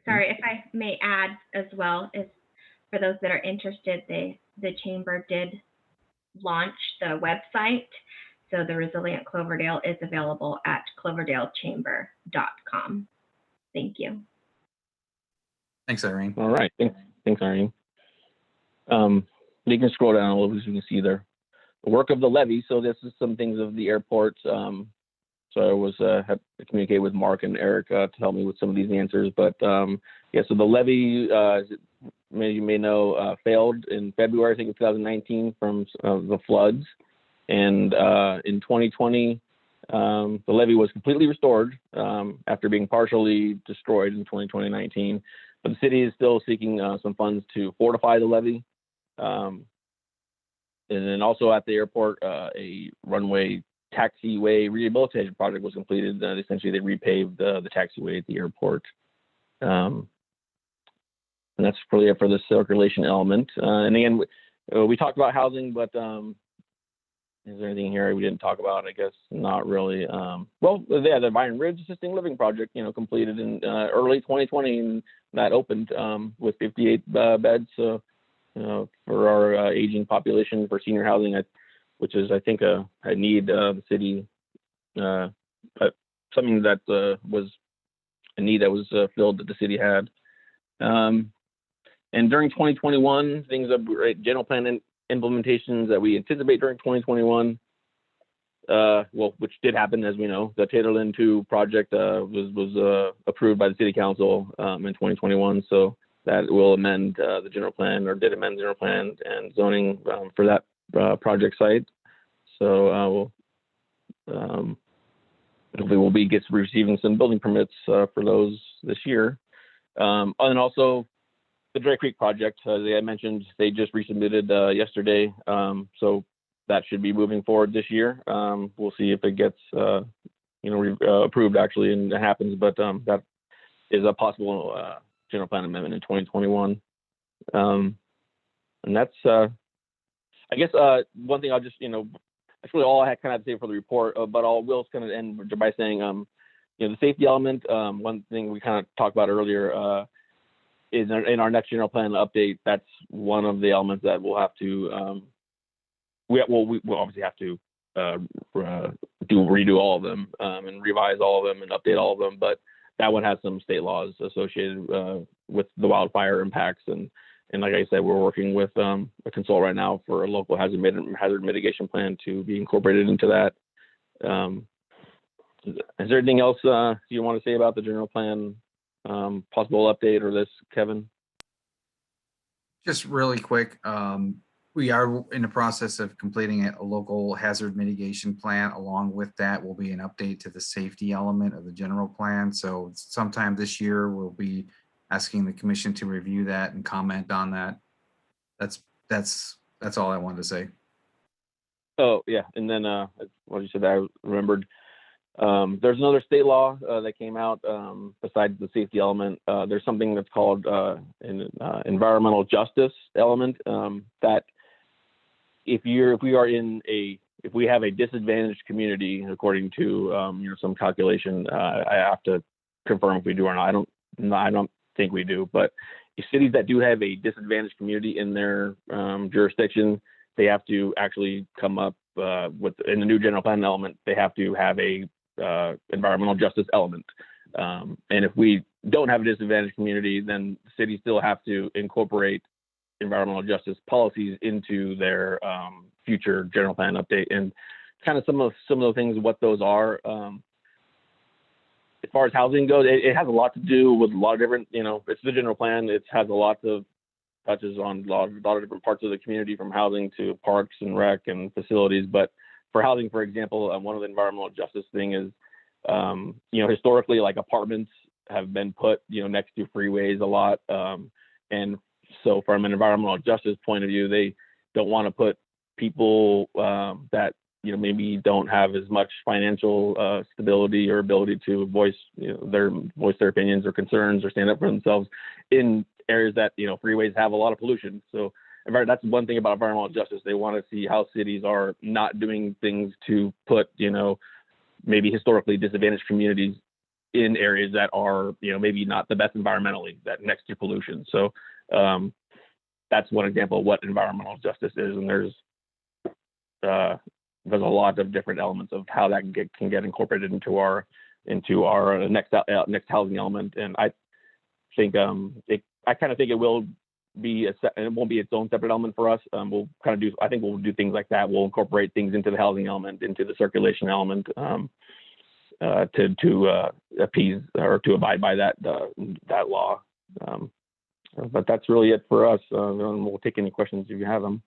sorry, if I may add as well, is for those that are interested, the chamber did launch the website. So the Resilient Cloverdale is available at cloverdale-chamber.com. Thank you. thanks, Irene. All right. Thanks, Irene. You can scroll down a little, as you can see there. The work of the levy. So this is some things of the airport. So I was had to communicate with Mark and Erica to help me with some of these answers. But yeah, so the levy, as you may know, failed in February, I think, of 2019 from the floods. And in 2020, the levy was completely restored after being partially destroyed in 2019. But the city is still seeking some funds to fortify the levy. And then also at the airport, a runway taxiway rehabilitation project was completed. Essentially, they repaved the taxiway at the airport. And that's really it for the circulation element. And again, we talked about housing, but is there anything here we didn't talk about? I guess not really. Well, yeah, the Vine Ridge Assisting Living Project, completed in early 2020, and that opened with 58 beds. So, for our aging population for senior housing, which is, I think, a need the city, something that was a need that was filled that the city had. And during 2021, things of general plan implementations that we anticipate during 2021, which did happen, as we know. The Taterland 2 project was approved by the city council in 2021, so that will amend the general plan, or did amend the general plan and zoning for that project site. So hopefully we'll be receiving some building permits for those this year. And also the Dry Creek project, as I mentioned, they just resubmitted yesterday. So that should be moving forward this year. We'll see if it gets approved actually and it happens, but that is a possible general plan amendment in 2021. And that's, I guess, one thing I'll just, that's really all I kind of have to say for the report, but I will kind of end by saying, the safety element, one thing we kind of talked about earlier, is in our next general plan update. That's one of the elements that we'll have to, we'll obviously have to redo all of them and revise all of them and update all of them, but that one has some state laws associated with the wildfire impacts. And like I said, we're working with a consultant right now for a local hazard mitigation plan to be incorporated into that. Is there anything else you want to say about the general plan possible update or this, Kevin? Just really quick, we are in the process of completing a local hazard mitigation plan. Along with that will be an update to the safety element of the general plan. So sometime this year, we'll be asking the commission to review that and comment on that. That's all I wanted to say. Oh yeah, and then what you said, I remembered. There's another state law that came out besides the safety element. There's something that's called an environmental justice element that if we have a disadvantaged community, according to some calculation, I have to confirm if we do or not. I don't think we do, but cities that do have a disadvantaged community in their jurisdiction, they have to actually come up in the new general plan element. They have to have a environmental justice element. And if we don't have a disadvantaged community, then cities still have to incorporate environmental justice policies into their future general plan update. And kind of some of the things, what those are. As far as housing goes, it has a lot to do with a lot of different, it's the general plan. It has a lot of touches on a lot of different parts of the community, from housing to parks and rec and facilities. But for housing, for example, one of the environmental justice thing is, historically, like apartments have been put, next to freeways a lot. And so from an environmental justice point of view, they don't want to put people that maybe don't have as much financial stability or ability to voice their opinions or concerns or stand up for themselves in areas that freeways have a lot of pollution. So that's one thing about environmental justice. They want to see how cities are not doing things to put maybe historically disadvantaged communities in areas that are maybe not the best environmentally, that next to pollution. So that's one example of what environmental justice is, and there's a lot of different elements of how that can get incorporated into our next housing element. And I think I kind of think it will be it won't be its own separate element for us. We'll do things like that. We'll incorporate things into the housing element, into the circulation element, to appease or to abide by that law. But that's really it for us. And we'll take any questions if you have them.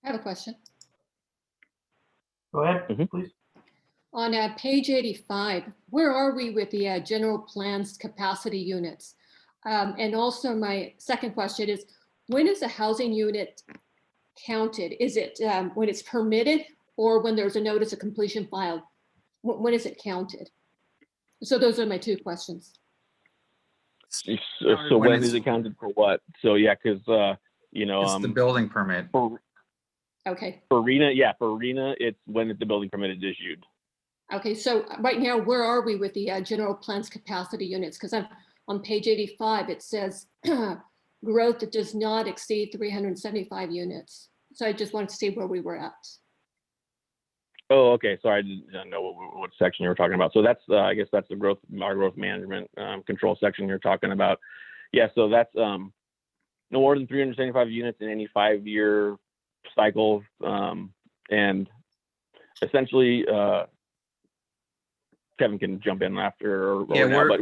I have a question. Go ahead, Mhm. please. On page 85, where are we with the general plans capacity units? And also my second question is, when is a housing unit counted? Is it when it's permitted or when there's a notice of completion filed? When is it counted? So those are my two questions. So when is it counted for what? So yeah, because It's the building permit. Okay. For RENA, it's when the building permit is issued. Okay, so right now, where are we with the general plans capacity units? Because on page 85, it says growth that does not exceed 375 units. So I just wanted to see where we were at. Oh, okay. Sorry, I didn't know what section you were talking about. So that's, I guess that's our growth management control section you're talking about. Yeah, so that's no more than 375 units in any 5-year cycle. And essentially, Kevin can jump in after or Yeah, now, but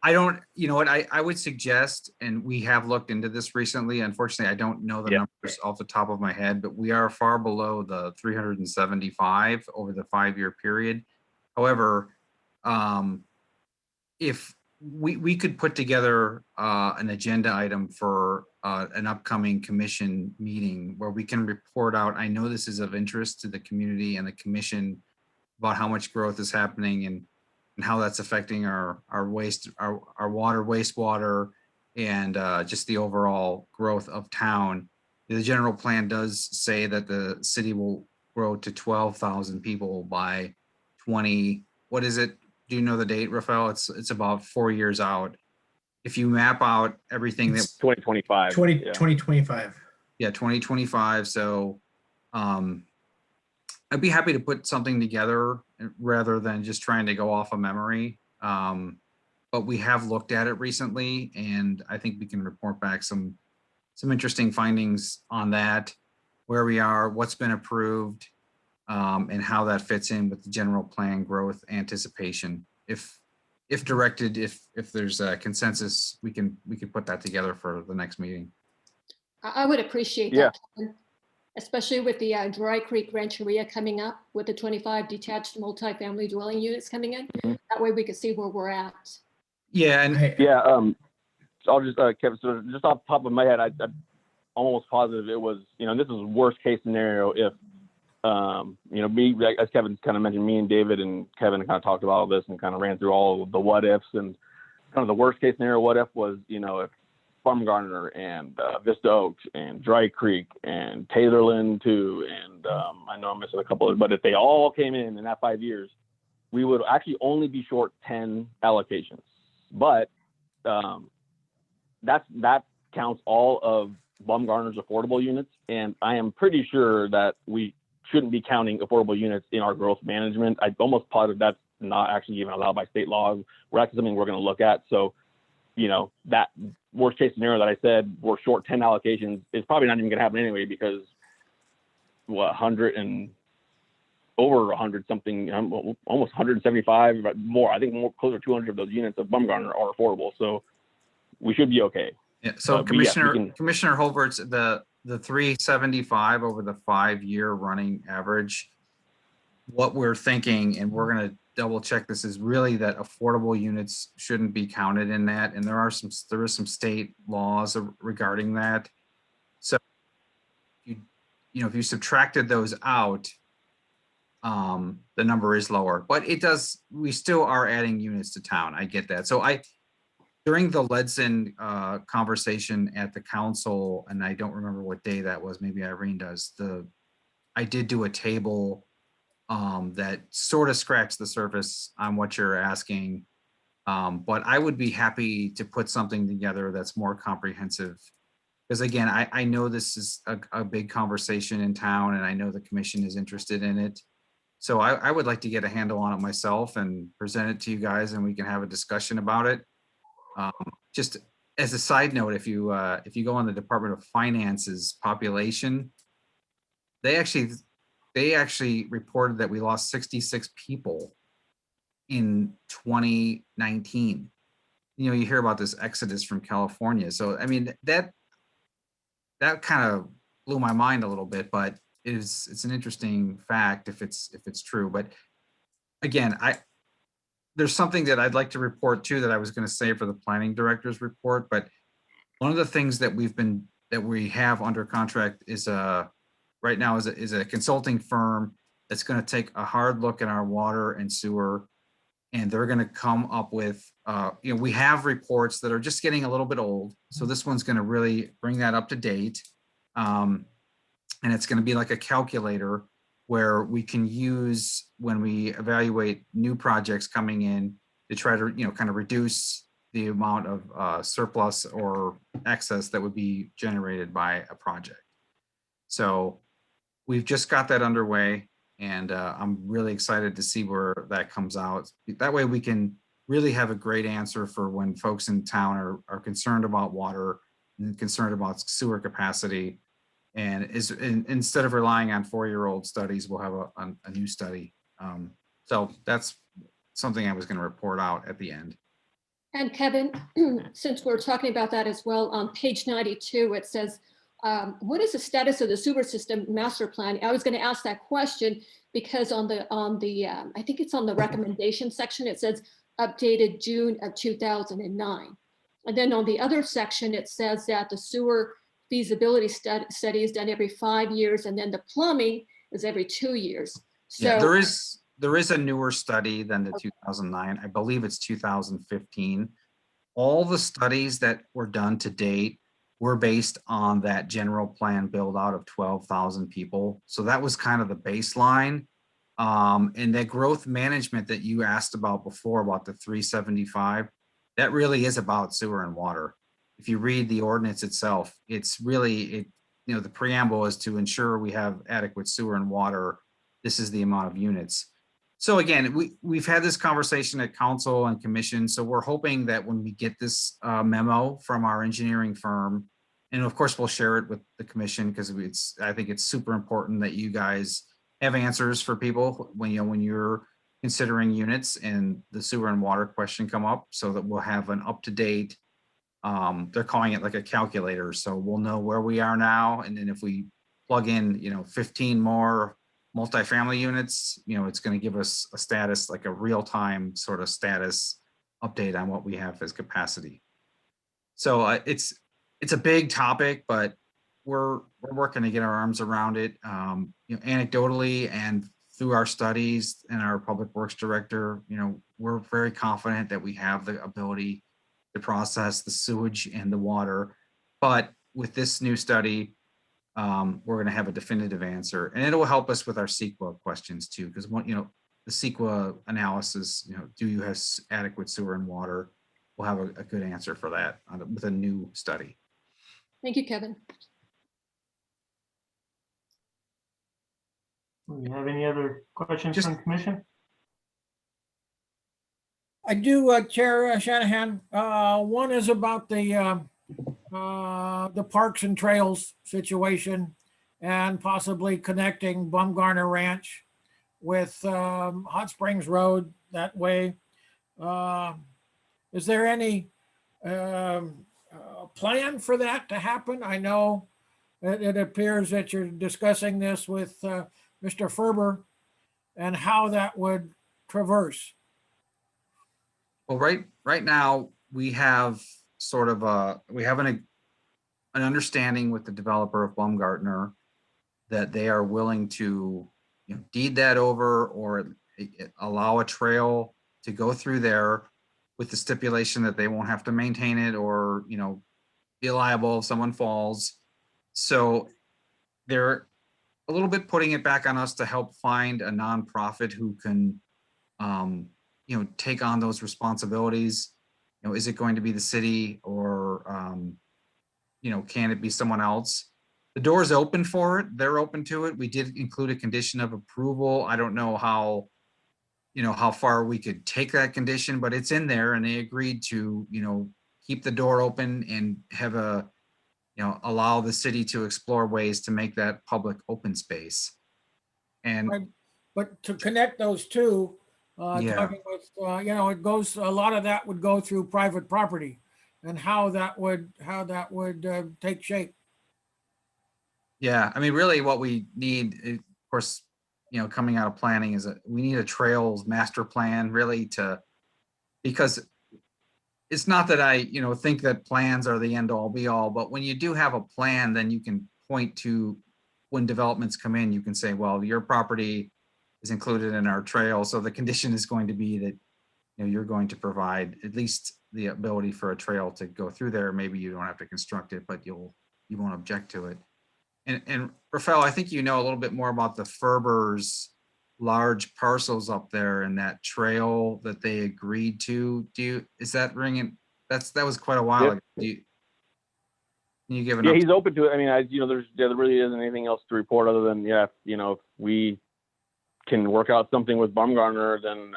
I would suggest, and we have looked into this recently. Unfortunately, I don't know the numbers off the top of my head, but we are far below the 375 over the 5-year period. However, if we could put together an agenda item for an upcoming commission meeting where we can report out. I know this is of interest to the community and the commission about how much growth is happening and how that's affecting our water, wastewater, and just the overall growth of town. The general plan does say that the city will grow to 12,000 people by 20. What is it? Do you know the date, Rafael? It's about 4 years out. If you map out everything it's 2025. 2025. Yeah, 2025. So I'd be happy to put something together rather than just trying to go off of memory. But we have looked at it recently, and I think we can report back some interesting findings on that, where we are, what's been approved, and how that fits in with the general plan growth anticipation. If directed, if there's a consensus, we can put that together for the next meeting. I would appreciate that, Kevin, especially with the Dry Creek Rancheria coming up with the 25 detached multifamily dwelling units coming in. Mhm. That way we can see where we're at. Yeah, and I'll just Kevin. So just off the top of my head, I'm almost positive it was. This is worst case scenario if me, as Kevin kind of mentioned, me and David and Kevin kind of talked about all this and kind of ran through all the what ifs, and kind of the worst case scenario what if was if Baumgartner and Vista Oaks and Dry Creek and Taylorland too, and I know I'm missing a couple of, but if they all came in that 5 years, we would actually only be short 10 allocations. But that counts all of Baumgartner's affordable units, and I am pretty sure that we shouldn't be counting affordable units in our growth management. I'm almost positive that's not actually even allowed by state law. We're actually something we're going to look at. So, that worst case scenario that I said, we're short 10 allocations, is probably not even going to happen anyway, because 100 and over 100 something, almost 175, but more. I think more closer to 200 of those units of Baumgartner are affordable. So we should be okay. Yeah. So Commissioner Holberts, the 375 over the 5-year running average, what we're thinking, and we're going to double check this, is really that affordable units shouldn't be counted in that. And there is some state laws regarding that. So if you subtracted those out, the number is lower, but we still are adding units to town. I get that. So during the Ledson conversation at the council, and I don't remember what day that was, maybe Irene does, I did do a table that sort of scratched the surface on what you're asking. But I would be happy to put something together that's more comprehensive. Because again, I know this is a big conversation in town, and I know the commission is interested in it. So I would like to get a handle on it myself and present it to you guys, and we can have a discussion about it. Just as a side note, if you go on the Department of Finance's population, they actually reported that we lost 66 people in 2019. You hear about this exodus from California. So, I mean, that kind of blew my mind a little bit, but it's an interesting fact if it's true. But again, there's something that I'd like to report too that I was going to say for the planning director's report. But one of the things that we have under contract is right now is a consulting firm that's going to take a hard look at our water and sewer, and they're going to come up with we have reports that are just getting a little bit old, so this one's going to really bring that up to date, and it's going to be like a calculator where we can use when we evaluate new projects coming in to try to kind of reduce the amount of surplus or excess that would be generated by a project. So we've just got that underway, and I'm really excited to see where that comes out. That way we can really have a great answer for when folks in town are concerned about water and concerned about sewer capacity. And instead of relying on 4-year-old studies, we'll have a new study. So that's something I was going to report out at the end. And Kevin, since we're talking about that as well, on page 92, it says, what is the status of the sewer system master plan? I was going to ask that question because on the I think it's on the recommendation section, it says updated June of 2009. And then on the other section, it says that the sewer feasibility study is done every 5 years, and then the plumbing is every 2 years. So yeah, there is a newer study than the 2009. I believe it's 2015. All the studies that were done to date were based on that general plan build out of 12,000 people. So that was kind of the baseline. And that growth management that you asked about before, about the 375, that really is about sewer and water. If you read the ordinance itself, it's really, the preamble is to ensure we have adequate sewer and water. This is the amount of units. So again, we've had this conversation at council and commission. So we're hoping that when we get this memo from our engineering firm, and of course we'll share it with the commission, because I think it's super important that you guys have answers for people when you're considering units and the sewer and water question come up, so that we'll have an up-to-date, they're calling it like a calculator. So we'll know where we are now. And then if we plug in, 15 more multifamily units, it's going to give us a status, like a real-time sort of status update on what we have as capacity. So it's a big topic, but we're working to get our arms around it. Anecdotally and through our studies and our public works director, we're very confident that we have the ability to process the sewage and the water. But with this new study, we're going to have a definitive answer, and it will help us with our CEQA questions too, because the CEQA analysis, do you have adequate sewer and water? We'll have a good answer for that with a new study. thank you, Kevin. Do you have any other questions from the commission? I do, Chair Shanahan. One is about the Parks and Trails situation and possibly connecting Bumgarner Ranch with Hot Springs Road that way. Is there any plan for that to happen? I know it appears that you're discussing this with Mr. Ferber and how that would traverse. Well, right now we have sort of an understanding with the developer of Baumgartner that they are willing to, you know, deed that over or allow a trail to go through there with the stipulation that they won't have to maintain it or, you know, be liable if someone falls. So they're a little bit putting it back on us to help find a nonprofit who can, you know, take on those responsibilities. You know, is it going to be the city or, you know, can it be someone else? The door is open for it. They're open to it. We did include a condition of approval. I don't know how, you know, how far we could take that condition, but it's in there and they agreed to, you know, keep the door open and have a, you know, allow the city to explore ways to make that public open space. And Right. But to connect those two, Yeah. talking with, you know, it goes, a lot of that would go through private property and how that would take shape. yeah, I mean, really what we need, of course, you know, coming out of planning is we need a trails master plan really to, because it's not that I, you know, think that plans are the end all be all, but when you do have a plan, then you can point to when developments come in, you can say, well, your property is included in our trail. So the condition is going to be that, you know, you're going to provide at least the ability for a trail to go through there. Maybe you don't have to construct it, but you won't object to it. And Rafael, I think you know a little bit more about the Ferber's large parcels up there and that trail that they agreed to. Is that ringing? That was quite a while Yep. ago. Can you give an Yeah, update? he's open to it. I mean, you know, there really isn't anything else to report other than, yeah, you know, if we can work out something with Baumgartner, then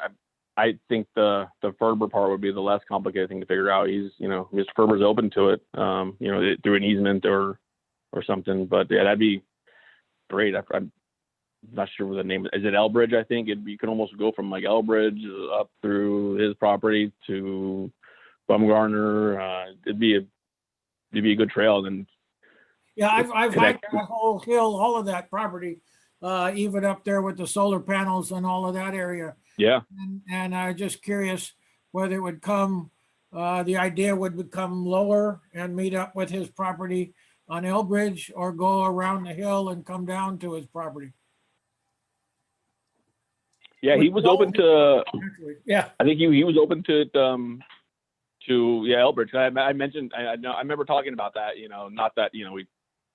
I think the Ferber part would be the less complicated thing to figure out. He's, you know, Mr. Ferber's open to it, you know, through an easement or something. But yeah, that'd be great. I'm not sure what the name is. It Elbridge? I think you can almost go from like Elbridge up through his property to Baumgartner. It'd be a good trail. Then Yeah, I've connect- hiked that whole hill, all of that property, even up there with the solar panels and all of that area. yeah. And I'm just curious whether it would come, the idea would become lower and meet up with his property on Elbridge or go around the hill and come down to his property. Yeah, he was open to. Yeah, I think he was open to Elbridge. I mentioned I know I remember talking about that. You know, not that, you know, we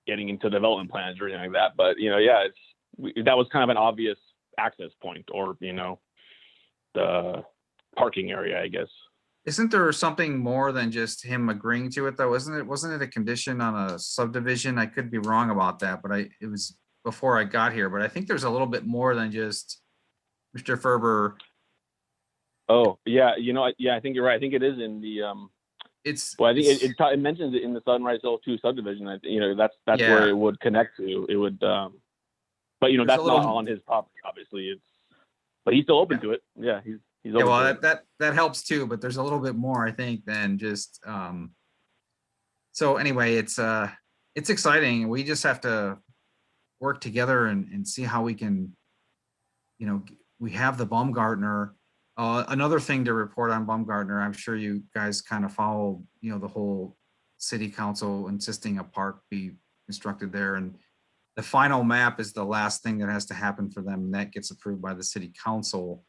getting into development plans or anything like that, but you know, yeah, that was kind of an obvious access point, or you know, the parking area, I guess. Isn't there something more than just him agreeing to it though? Wasn't it a condition on a subdivision? I could be wrong about that, but it was before I got here, but I think there's a little bit more than just Mr. Ferber. Oh yeah, you know, yeah, I think you're right. I think it is in the It's well, I think it mentions it in the Sunrise Hill 2 subdivision. You know, that's Yeah. where it would connect to. It would, but you know, There's that's a little- not on his property, obviously. But he's still open to it. Yeah, he's Yeah, open well, to it. that helps too, but there's a little bit more, I think, than just, so anyway, it's exciting. We just have to work together and see how we can, you know, we have the Baumgartner. Another thing to report on Baumgartner, I'm sure you guys kind of follow, you know, the whole city council insisting a park be constructed there, and the final map is the last thing that has to happen for them, and that gets approved by the city council.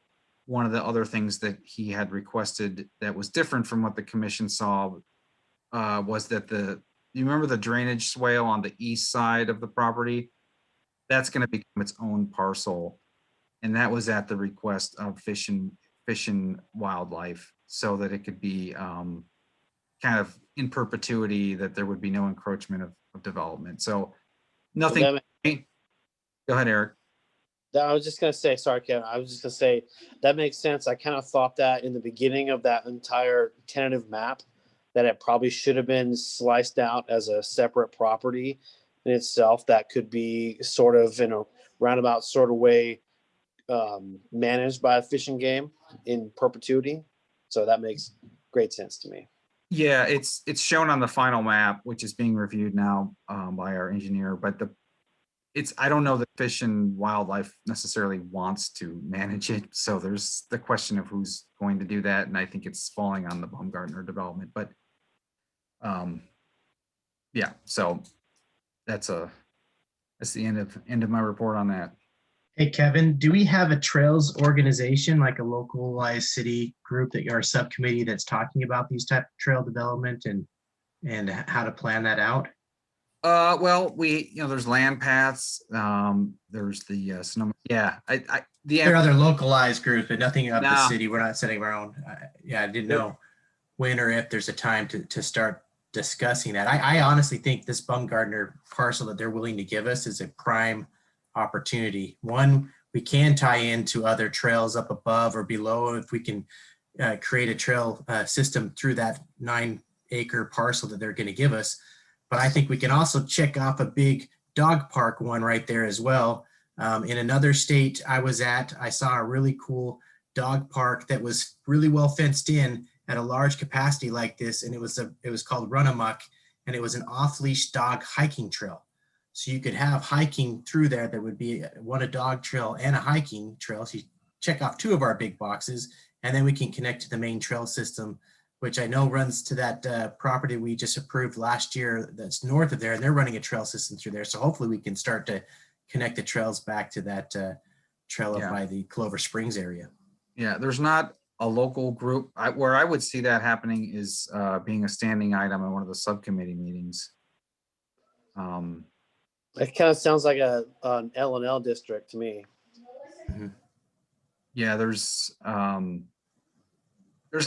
One of the other things that he had requested that was different from what the commission saw was that you remember the drainage swale on the east side of the property? That's going to become its own parcel. And that was at the request of Fish and Wildlife, so that it could be kind of in perpetuity, that there would be no encroachment of development. So nothing. Go ahead, Eric. I was just gonna say, sorry, Kevin, I was just gonna say, that makes sense. I kind of thought that in the beginning of that entire tentative map, that it probably should have been sliced out as a separate property in itself that could be sort of in a roundabout sort of way managed by a fishing game in perpetuity. So that makes great sense to me. Yeah, it's shown on the final map, which is being reviewed now by our engineer, but I don't know that Fish and Wildlife necessarily wants to manage it. So there's the question of who's going to do that. And I think it's falling on the Baumgartner development, but yeah, so that's That's the end of my report on that. Hey, Kevin, do we have a trails organization, like a localized city group that or a subcommittee that's talking about these type of trail development and how to plan that out? Well, there's land paths. There's the Sonoma. Yeah, There are other localized groups, but nothing of the No. city. We're not setting our own. Yeah, I didn't know when or if there's a time to start discussing that. I honestly think this Bumgardner parcel that they're willing to give us is a prime opportunity. One, we can tie into other trails up above or below if we can create a trail system through that 9-acre parcel that they're going to give us. But I think we can also check off a big dog park one right there as well. In another state I was at, I saw a really cool dog park that was really well fenced in at a large capacity like this, and it was called Run Amok, and it was an off-leash dog hiking trail. So you could have hiking through there. There would be a dog trail and a hiking trail. So you check off 2 of our big boxes, and then we can connect to the main trail system, which I know runs to that property we just approved last year that's north of there, and they're running a trail system through there. So hopefully we can start to connect the trails back to that trail up by the Clover Springs area. Yeah, there's not a local group. Where I would see that happening is being a standing item in one of the subcommittee meetings. It kind of sounds like an L&L district to me. Yeah, there's a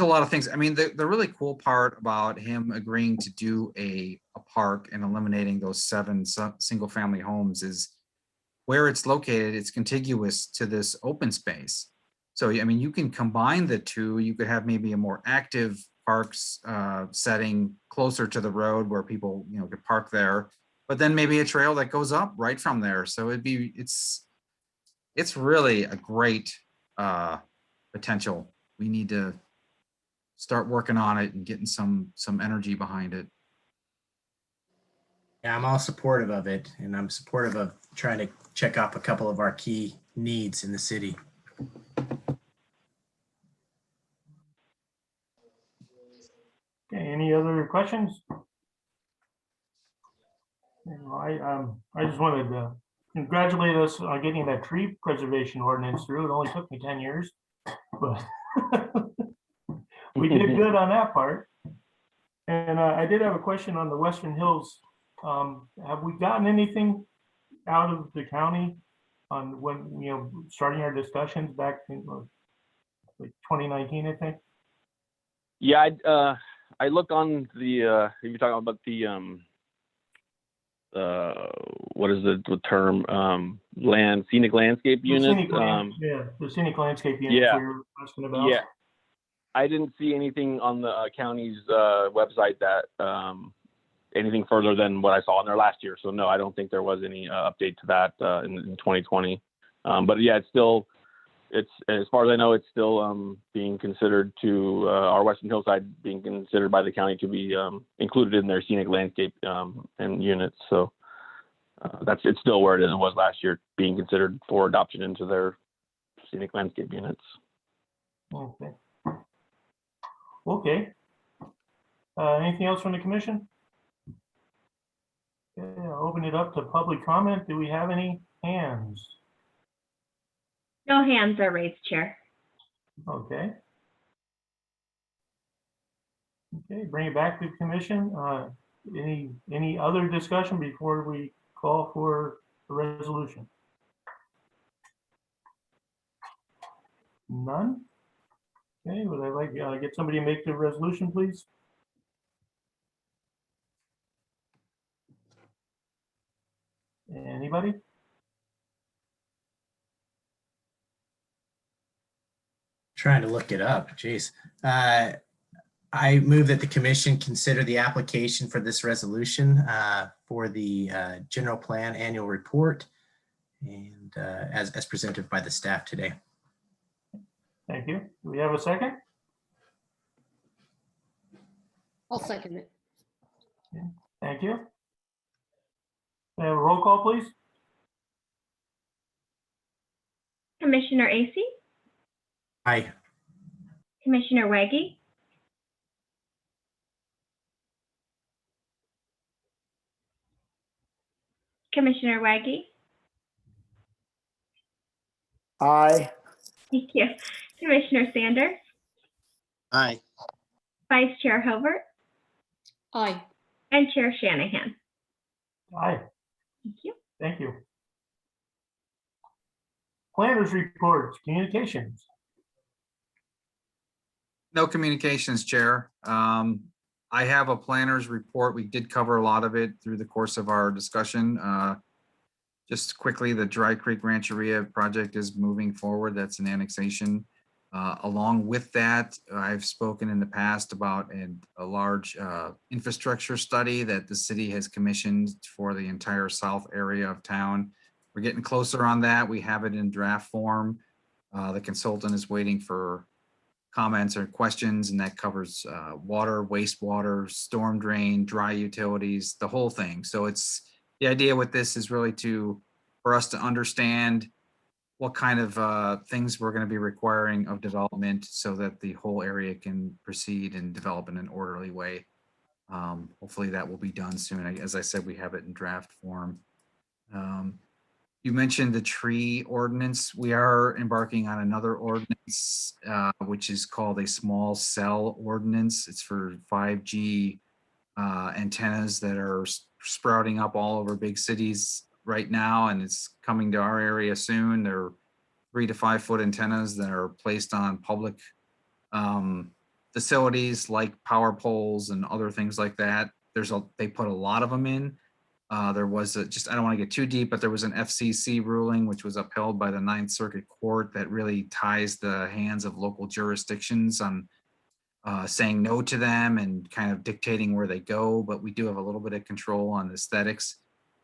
lot of things. I mean, the really cool part about him agreeing to do a park and eliminating those 7 single family homes is where it's located. It's contiguous to this open space. So, I mean, you can combine the 2. You could have maybe a more active parks setting closer to the road where people, could park there, but then maybe a trail that goes up right from there. So it's really a great potential. We need to start working on it and getting some energy behind it. Yeah, I'm all supportive of it, and I'm supportive of trying to check off a couple of our key needs in the city. Okay, any other questions? I just wanted to congratulate us on getting that tree preservation ordinance through. It only took me 10 years, but we did good on that part. And I did have a question on the Western Hills. Have we gotten anything out of the county on when, starting our discussions back in like 2019, I think? Yeah, I looked on the you're talking about the what is the term, scenic landscape units. The scenic landscape units Yeah. we were asking about. Yeah, I didn't see anything on the county's website that anything further than what I saw in there last year. So no, I don't think there was any update to that in 2020. But yeah, it's as far as I know, it's still being considered to our Western Hillside being considered by the county to be included in their scenic landscape and units. So it's still where it was last year, being considered for adoption into their scenic landscape units. Okay. Okay. Anything else from the commission? Okay, I'll open it up to public comment. Do we have any hands? No hands are raised, Chair. Okay. Okay, bring it back to the commission. Any other discussion before we call for the resolution? None? Okay, would I like get somebody to make the resolution, please? Anybody? Trying to look it up. Jeez. I move that the commission consider the application for this resolution for the general plan annual report and as presented by the staff today. Thank you. Do we have a second? I'll second it. Thank you. May I have a roll call, please? Commissioner Acey, Aye. Commissioner Waggy, Commissioner Waggy. Aye. Thank you. Commissioner Sanders, Aye. Vice Chair Hobart, Aye. and Chair Shanahan. Aye, Thank you. thank you. Planners reports, communications. No communications, Chair. I have a planner's report. We did cover a lot of it through the course of our discussion. Just quickly, the Dry Creek Rancheria project is moving forward. That's an annexation. Along with that, I've spoken in the past about a large infrastructure study that the city has commissioned for the entire south area of town. We're getting closer on that. We have it in draft form. The consultant is waiting for comments or questions, and that covers water, wastewater, storm drain, dry utilities, the whole thing. So it's the idea with this is really for us to understand what kind of things we're going to be requiring of development so that the whole area can proceed and develop in an orderly way. Hopefully that will be done soon. As I said, we have it in draft form. You mentioned the tree ordinance. We are embarking on another ordinance, which is called a small cell ordinance. It's for 5G antennas that are sprouting up all over big cities right now, and it's coming to our area soon. They're 3 to 5 foot antennas that are placed on public facilities like power poles and other things like that. They put a lot of them in. There was I don't want to get too deep, but there was an FCC ruling which was upheld by the Ninth Circuit Court that really ties the hands of local jurisdictions on saying no to them and kind of dictating where they go. But we do have a little bit of control on aesthetics.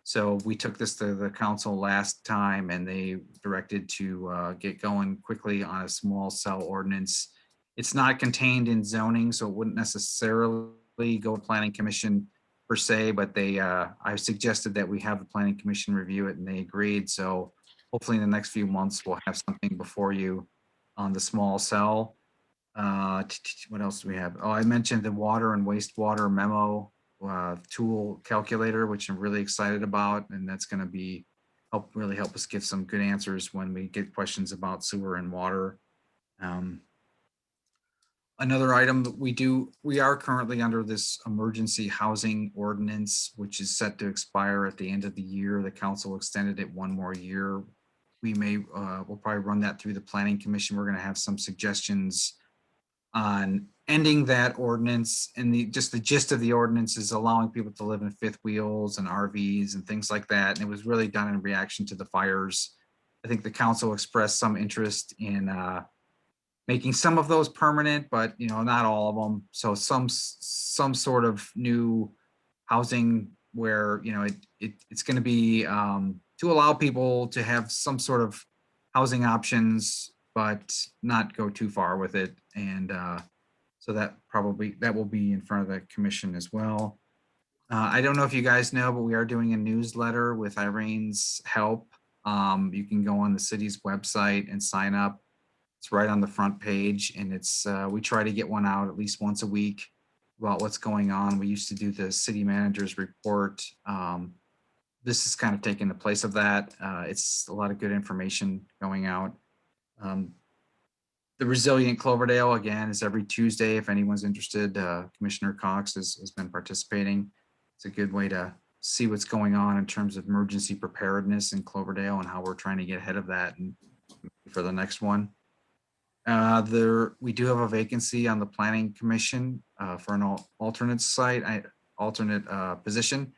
So we took this to the council last time, and they directed to get going quickly on a small cell ordinance. It's not contained in zoning, so it wouldn't necessarily go to planning commission per se, but I suggested that we have the planning commission review it, and they agreed. So hopefully in the next few months, we'll have something before you on the small cell. What else do we have? Oh, I mentioned the water and wastewater memo tool calculator, which I'm really excited about, and that's going to really help us give some good answers when we get questions about sewer and water. Another item that we are currently under this emergency housing ordinance, which is set to expire at the end of the year. The council extended it 1 more year. We'll probably run that through the planning commission. We're going to have some suggestions on ending that ordinance, and just the gist of the ordinance is allowing people to live in fifth wheels and RVs and things like that. And it was really done in reaction to the fires. I think the council expressed some interest in making some of those permanent, but not all of them. So some sort of new housing where it's going to be to allow people to have some sort of housing options, but not go too far with it. And so that will be in front of the commission as well. I don't know if you guys know, but we are doing a newsletter with Irene's help. You can go on the city's website and sign up. It's right on the front page, and we try to get one out at least once a week about what's going on. We used to do the city manager's report. This is kind of taking the place of that. It's a lot of good information going out. The Resilient Cloverdale, again, is every Tuesday. If anyone's interested, Commissioner Cox has been participating. It's a good way to see what's going on in terms of emergency preparedness in Cloverdale and how we're trying to get ahead of that and for the next one. We do have a vacancy on the Planning Commission for an alternate position.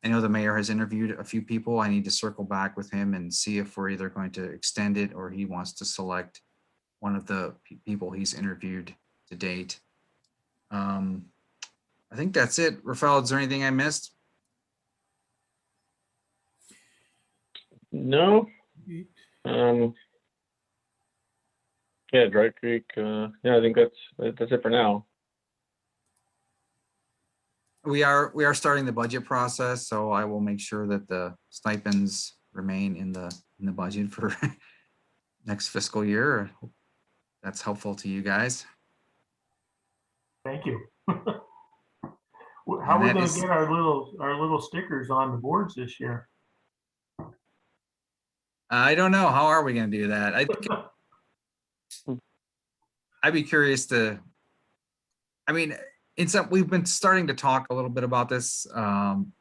I know the mayor has interviewed a few people. I need to circle back with him and see if we're either going to extend it or he wants to select one of the people he's interviewed to date. I think that's it. Rafael, is there anything I missed? No. Yeah, Dry Creek. Yeah, I think that's it for now. We are starting the budget process, so I will make sure that the stipends remain in the budget for next fiscal year. I hope that's helpful to you guys. Thank you. How are we going to get our little stickers on the boards this year? I don't know. How are we gonna do that? I'd be curious to, I mean, we've been starting to talk a little bit about this,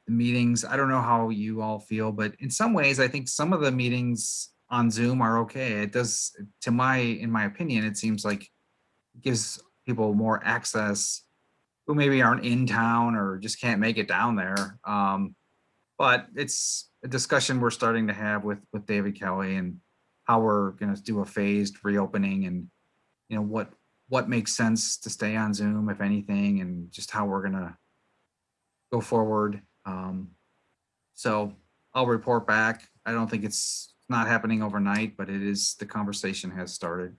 meetings. I don't know how you all feel, but in some ways, I think some of the meetings on Zoom are okay. It does, in my opinion, it seems like it gives people more access who maybe aren't in town or just can't make it down there. But it's a discussion we're starting to have with David Kelly and how we're gonna do a phased reopening and, you know, what makes sense to stay on Zoom, if anything, and just how we're gonna go forward. So I'll report back. I don't think it's not happening overnight, but it is, the conversation has started.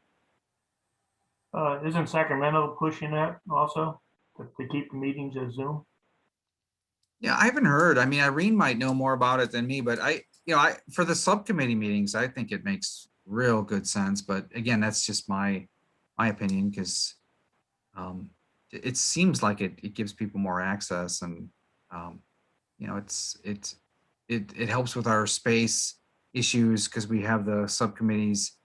Isn't Sacramento pushing that also to keep the meetings as Zoom? Yeah, I haven't heard. I mean, Irene might know more about it than me, but for the subcommittee meetings, I think it makes real good sense. But again, that's just my opinion, because it seems like it gives people more access, and you know, it helps with our space issues, because we have the subcommittees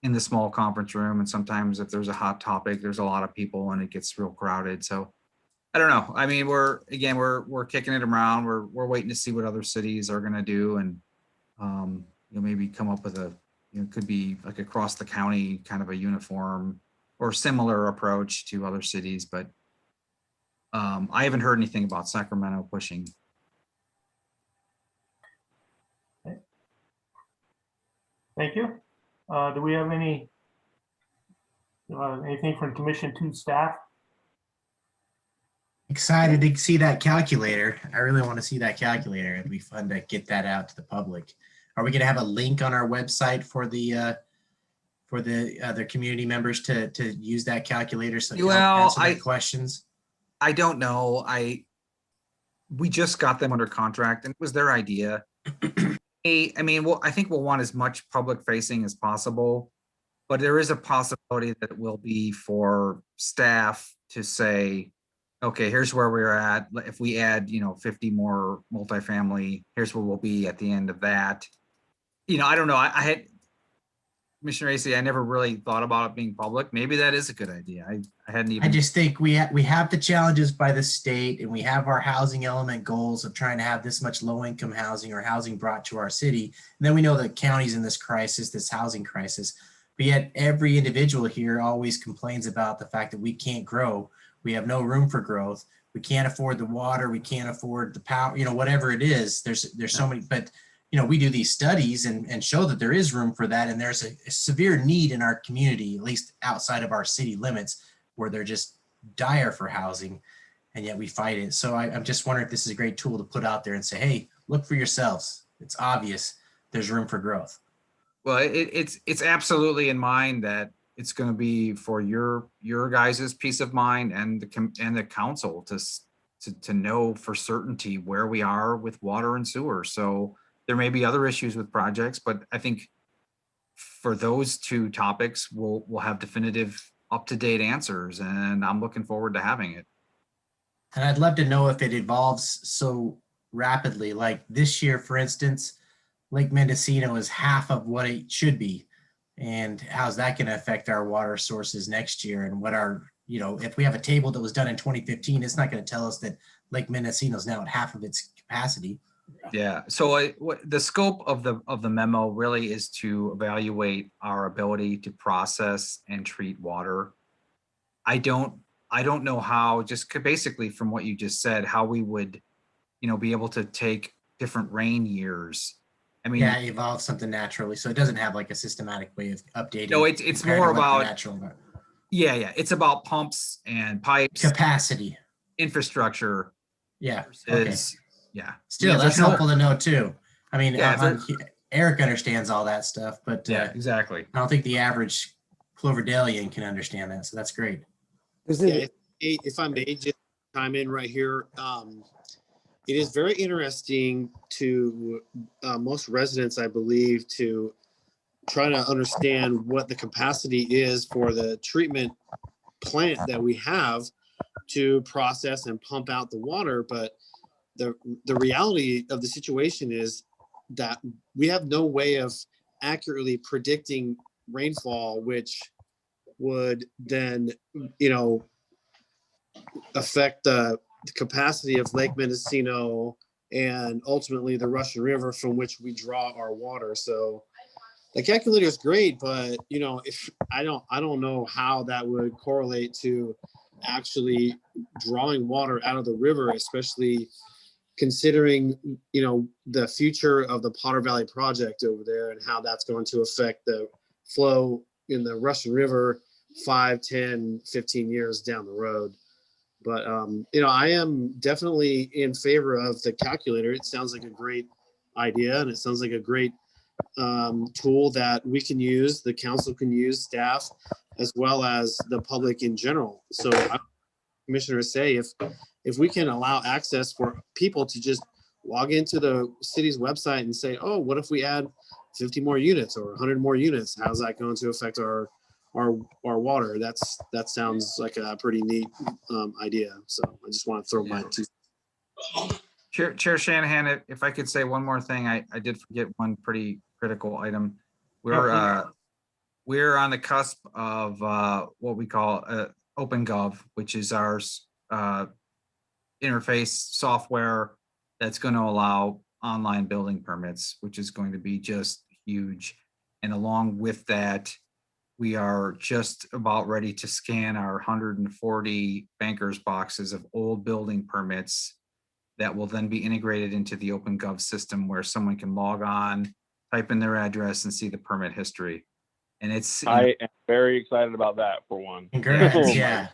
in the small conference room, and sometimes if there's a hot topic, there's a lot of people and it gets real crowded. So I don't know. I mean, we're kicking it around. We're waiting to see what other cities are gonna do, and you know, maybe come up with could be like across the county kind of a uniform or similar approach to other cities, but I haven't heard anything about Sacramento pushing. Thank you. Do we have anything from commission to staff? Excited to see that calculator. I really want to see that calculator. It'd be fun to get that out to the public. Are we going to have a link on our website for the other community members to use that calculator so they can answer their questions? I don't know. We just got them under contract, and it was their idea. I mean, I think we'll want as much public facing as possible, but there is a possibility that it will be for staff to say, okay, here's where we're at. If we add, 50 more multifamily, here's where we'll be at the end of that. I don't know. I had Commissioner Acey, I never really thought about it being public. Maybe that is a good idea. I hadn't even. I just think we have the challenges by the state, and we have our housing element goals of trying to have this much low income housing or housing brought to our city. And then we know the county's in this crisis, this housing crisis. But yet every individual here always complains about the fact that we can't grow. We have no room for growth. We can't afford the water. We can't afford the power, whatever it is. There's so many, but we do these studies and show that there is room for that. And there's a severe need in our community, at least outside of our city limits, where they're just dire for housing, and yet we fight it. So I'm just wondering if this is a great tool to put out there and say, hey, look for yourselves. It's obvious there's room for growth. Well, it's absolutely in mind that it's going to be for your guys' peace of mind and the council to know for certainty where we are with water and sewer. So there may be other issues with projects, but I think for those two topics, we'll have definitive, up-to-date answers, and I'm looking forward to having it. And I'd love to know if it evolves so rapidly. Like this year, for instance, Lake Mendocino is half of what it should be. And how's that going to affect our water sources next year? And what if we have a table that was done in 2015, it's not going to tell us that Lake Mendocino is now at half of its capacity. Yeah. So the scope of the memo really is to evaluate our ability to process and treat water. I don't know how, just basically from what you just said, how we would, be able to take different rain years. I mean, yeah, evolve something naturally. So it doesn't have like a systematic way of updating. No, it's more about natural. Yeah. It's about pumps and pipes, capacity, infrastructure. Yeah. Okay. Yeah. Still, that's helpful to know too. I mean, Eric understands all that stuff, but yeah, exactly. I don't think the average Cloverdalian can understand that. So that's great. If I may just chime in right here, it is very interesting to most residents, I believe, to try to understand what the capacity is for the treatment plant that we have to process and pump out the water. But the reality of the situation is that we have no way of accurately predicting rainfall, which would then, affect the capacity of Lake Mendocino and ultimately the Russian River from which we draw our water. So the calculator is great, but if I don't know how that would correlate to actually drawing water out of the river, especially considering the future of the Potter Valley project over there and how that's going to affect the flow in the Russian River 5, 10, 15 years down the road. But I am definitely in favor of the calculator. It sounds like a great idea, and it sounds like a great tool that we can use, the council can use, staff, as well as the public in general. So commissioners say if we can allow access for people to just log into the city's website and say, oh, what if we add 50 more units or 100 more units? How's that going to affect our water? That sounds like a pretty neat idea. So I just want to throw my two. Chair Shanahan, if I could say one more thing, I did forget one pretty critical item. We're on the cusp of what we call OpenGov, which is our interface software that's going to allow online building permits, which is going to be just huge. And along with that, we are just about ready to scan our 140 bankers boxes of old building permits that will then be integrated into the OpenGov system where someone can log on, type in their address and see the permit history. And it's, I am very excited about that for one. Congrats, yeah.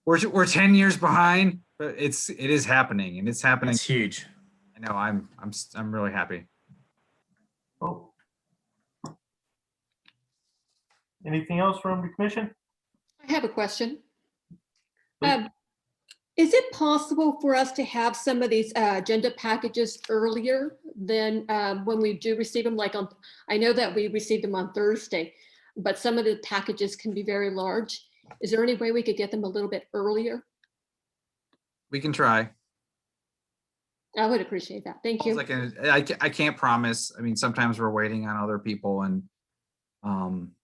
We're 10 years behind, but it is happening, and it's happening. It's huge. I know, I'm really happy. Oh. Anything else from the commission? I have a question. Please. Is it possible for us to have some of these agenda packages earlier than when we do receive them? Like I know that we received them on Thursday, but some of the packages can be very large. Is there any way we could get them a little bit earlier? We can try. I would appreciate that. Thank you. I can't promise. I mean, sometimes we're waiting on other people, and I'm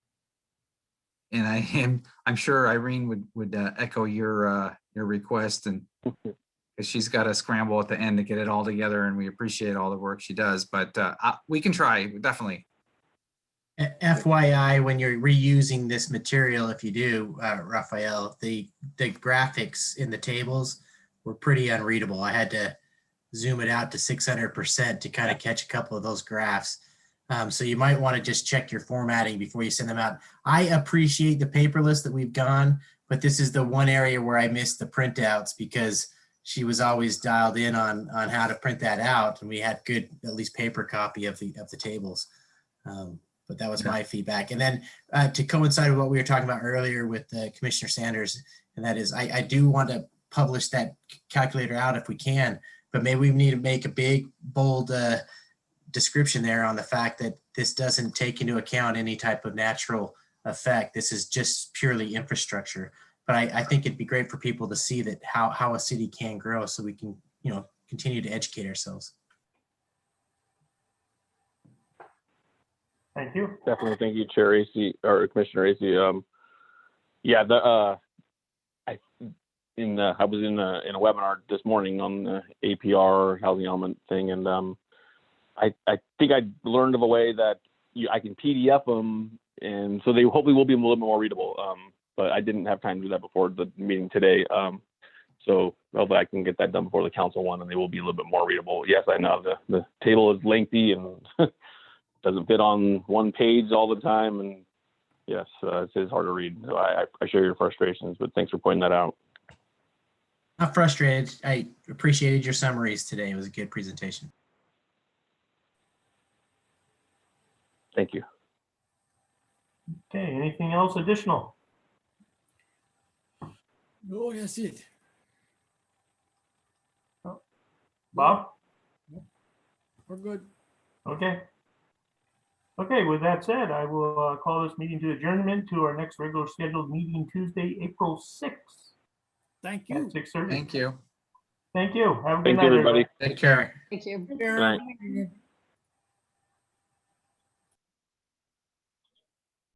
sure Irene would echo your request, and because she's got to scramble at the end to get it all together, and we appreciate all the work she does, but we can try, definitely. FYI, when you're reusing this material, if you do, Raphael, the graphics in the tables were pretty unreadable. I had to zoom it out to 600% to kind of catch a couple of those graphs. So you might want to just check your formatting before you send them out. I appreciate the paperless that we've gone, but this is the one area where I missed the printouts because she was always dialed in on how to print that out, and we had good, at least paper copy of the tables. But that was my feedback. And then to coincide with what we were talking about earlier with Commissioner Sanders, and that is I do want to publish that calculator out if we can, but maybe we need to make a big, bold description there on the fact that this doesn't take into account any type of natural effect. This is just purely infrastructure. But I think it'd be great for people to see that how a city can grow, so we can continue to educate ourselves. Thank you. Definitely, thank you, Chair AC or Commissioner AC. Yeah, I was in a webinar this morning on the APR housing element thing, and I think I learned of a way that I can PDF them, and so they hopefully will be a little bit more readable. But I didn't have time to do that before the meeting today. So hopefully I can get that done before the council one, and they will be a little bit more readable. Yes, I know the table is lengthy and doesn't fit on one page all the time, and yes, it is hard to read. So I share your frustrations, but thanks for pointing that out. Not frustrated. I appreciated your summaries today. It was a good presentation. Thank you. Okay, anything else additional? No, that's it. Bob? We're good. Okay. Okay, with that said, I will call this meeting to adjournment to our next regular scheduled meeting Tuesday, April 6th Thank at you. 6:30. Thank you. Thank you. Have a good Thank night, you, everybody. Take care. Thank you. Take care. Good night.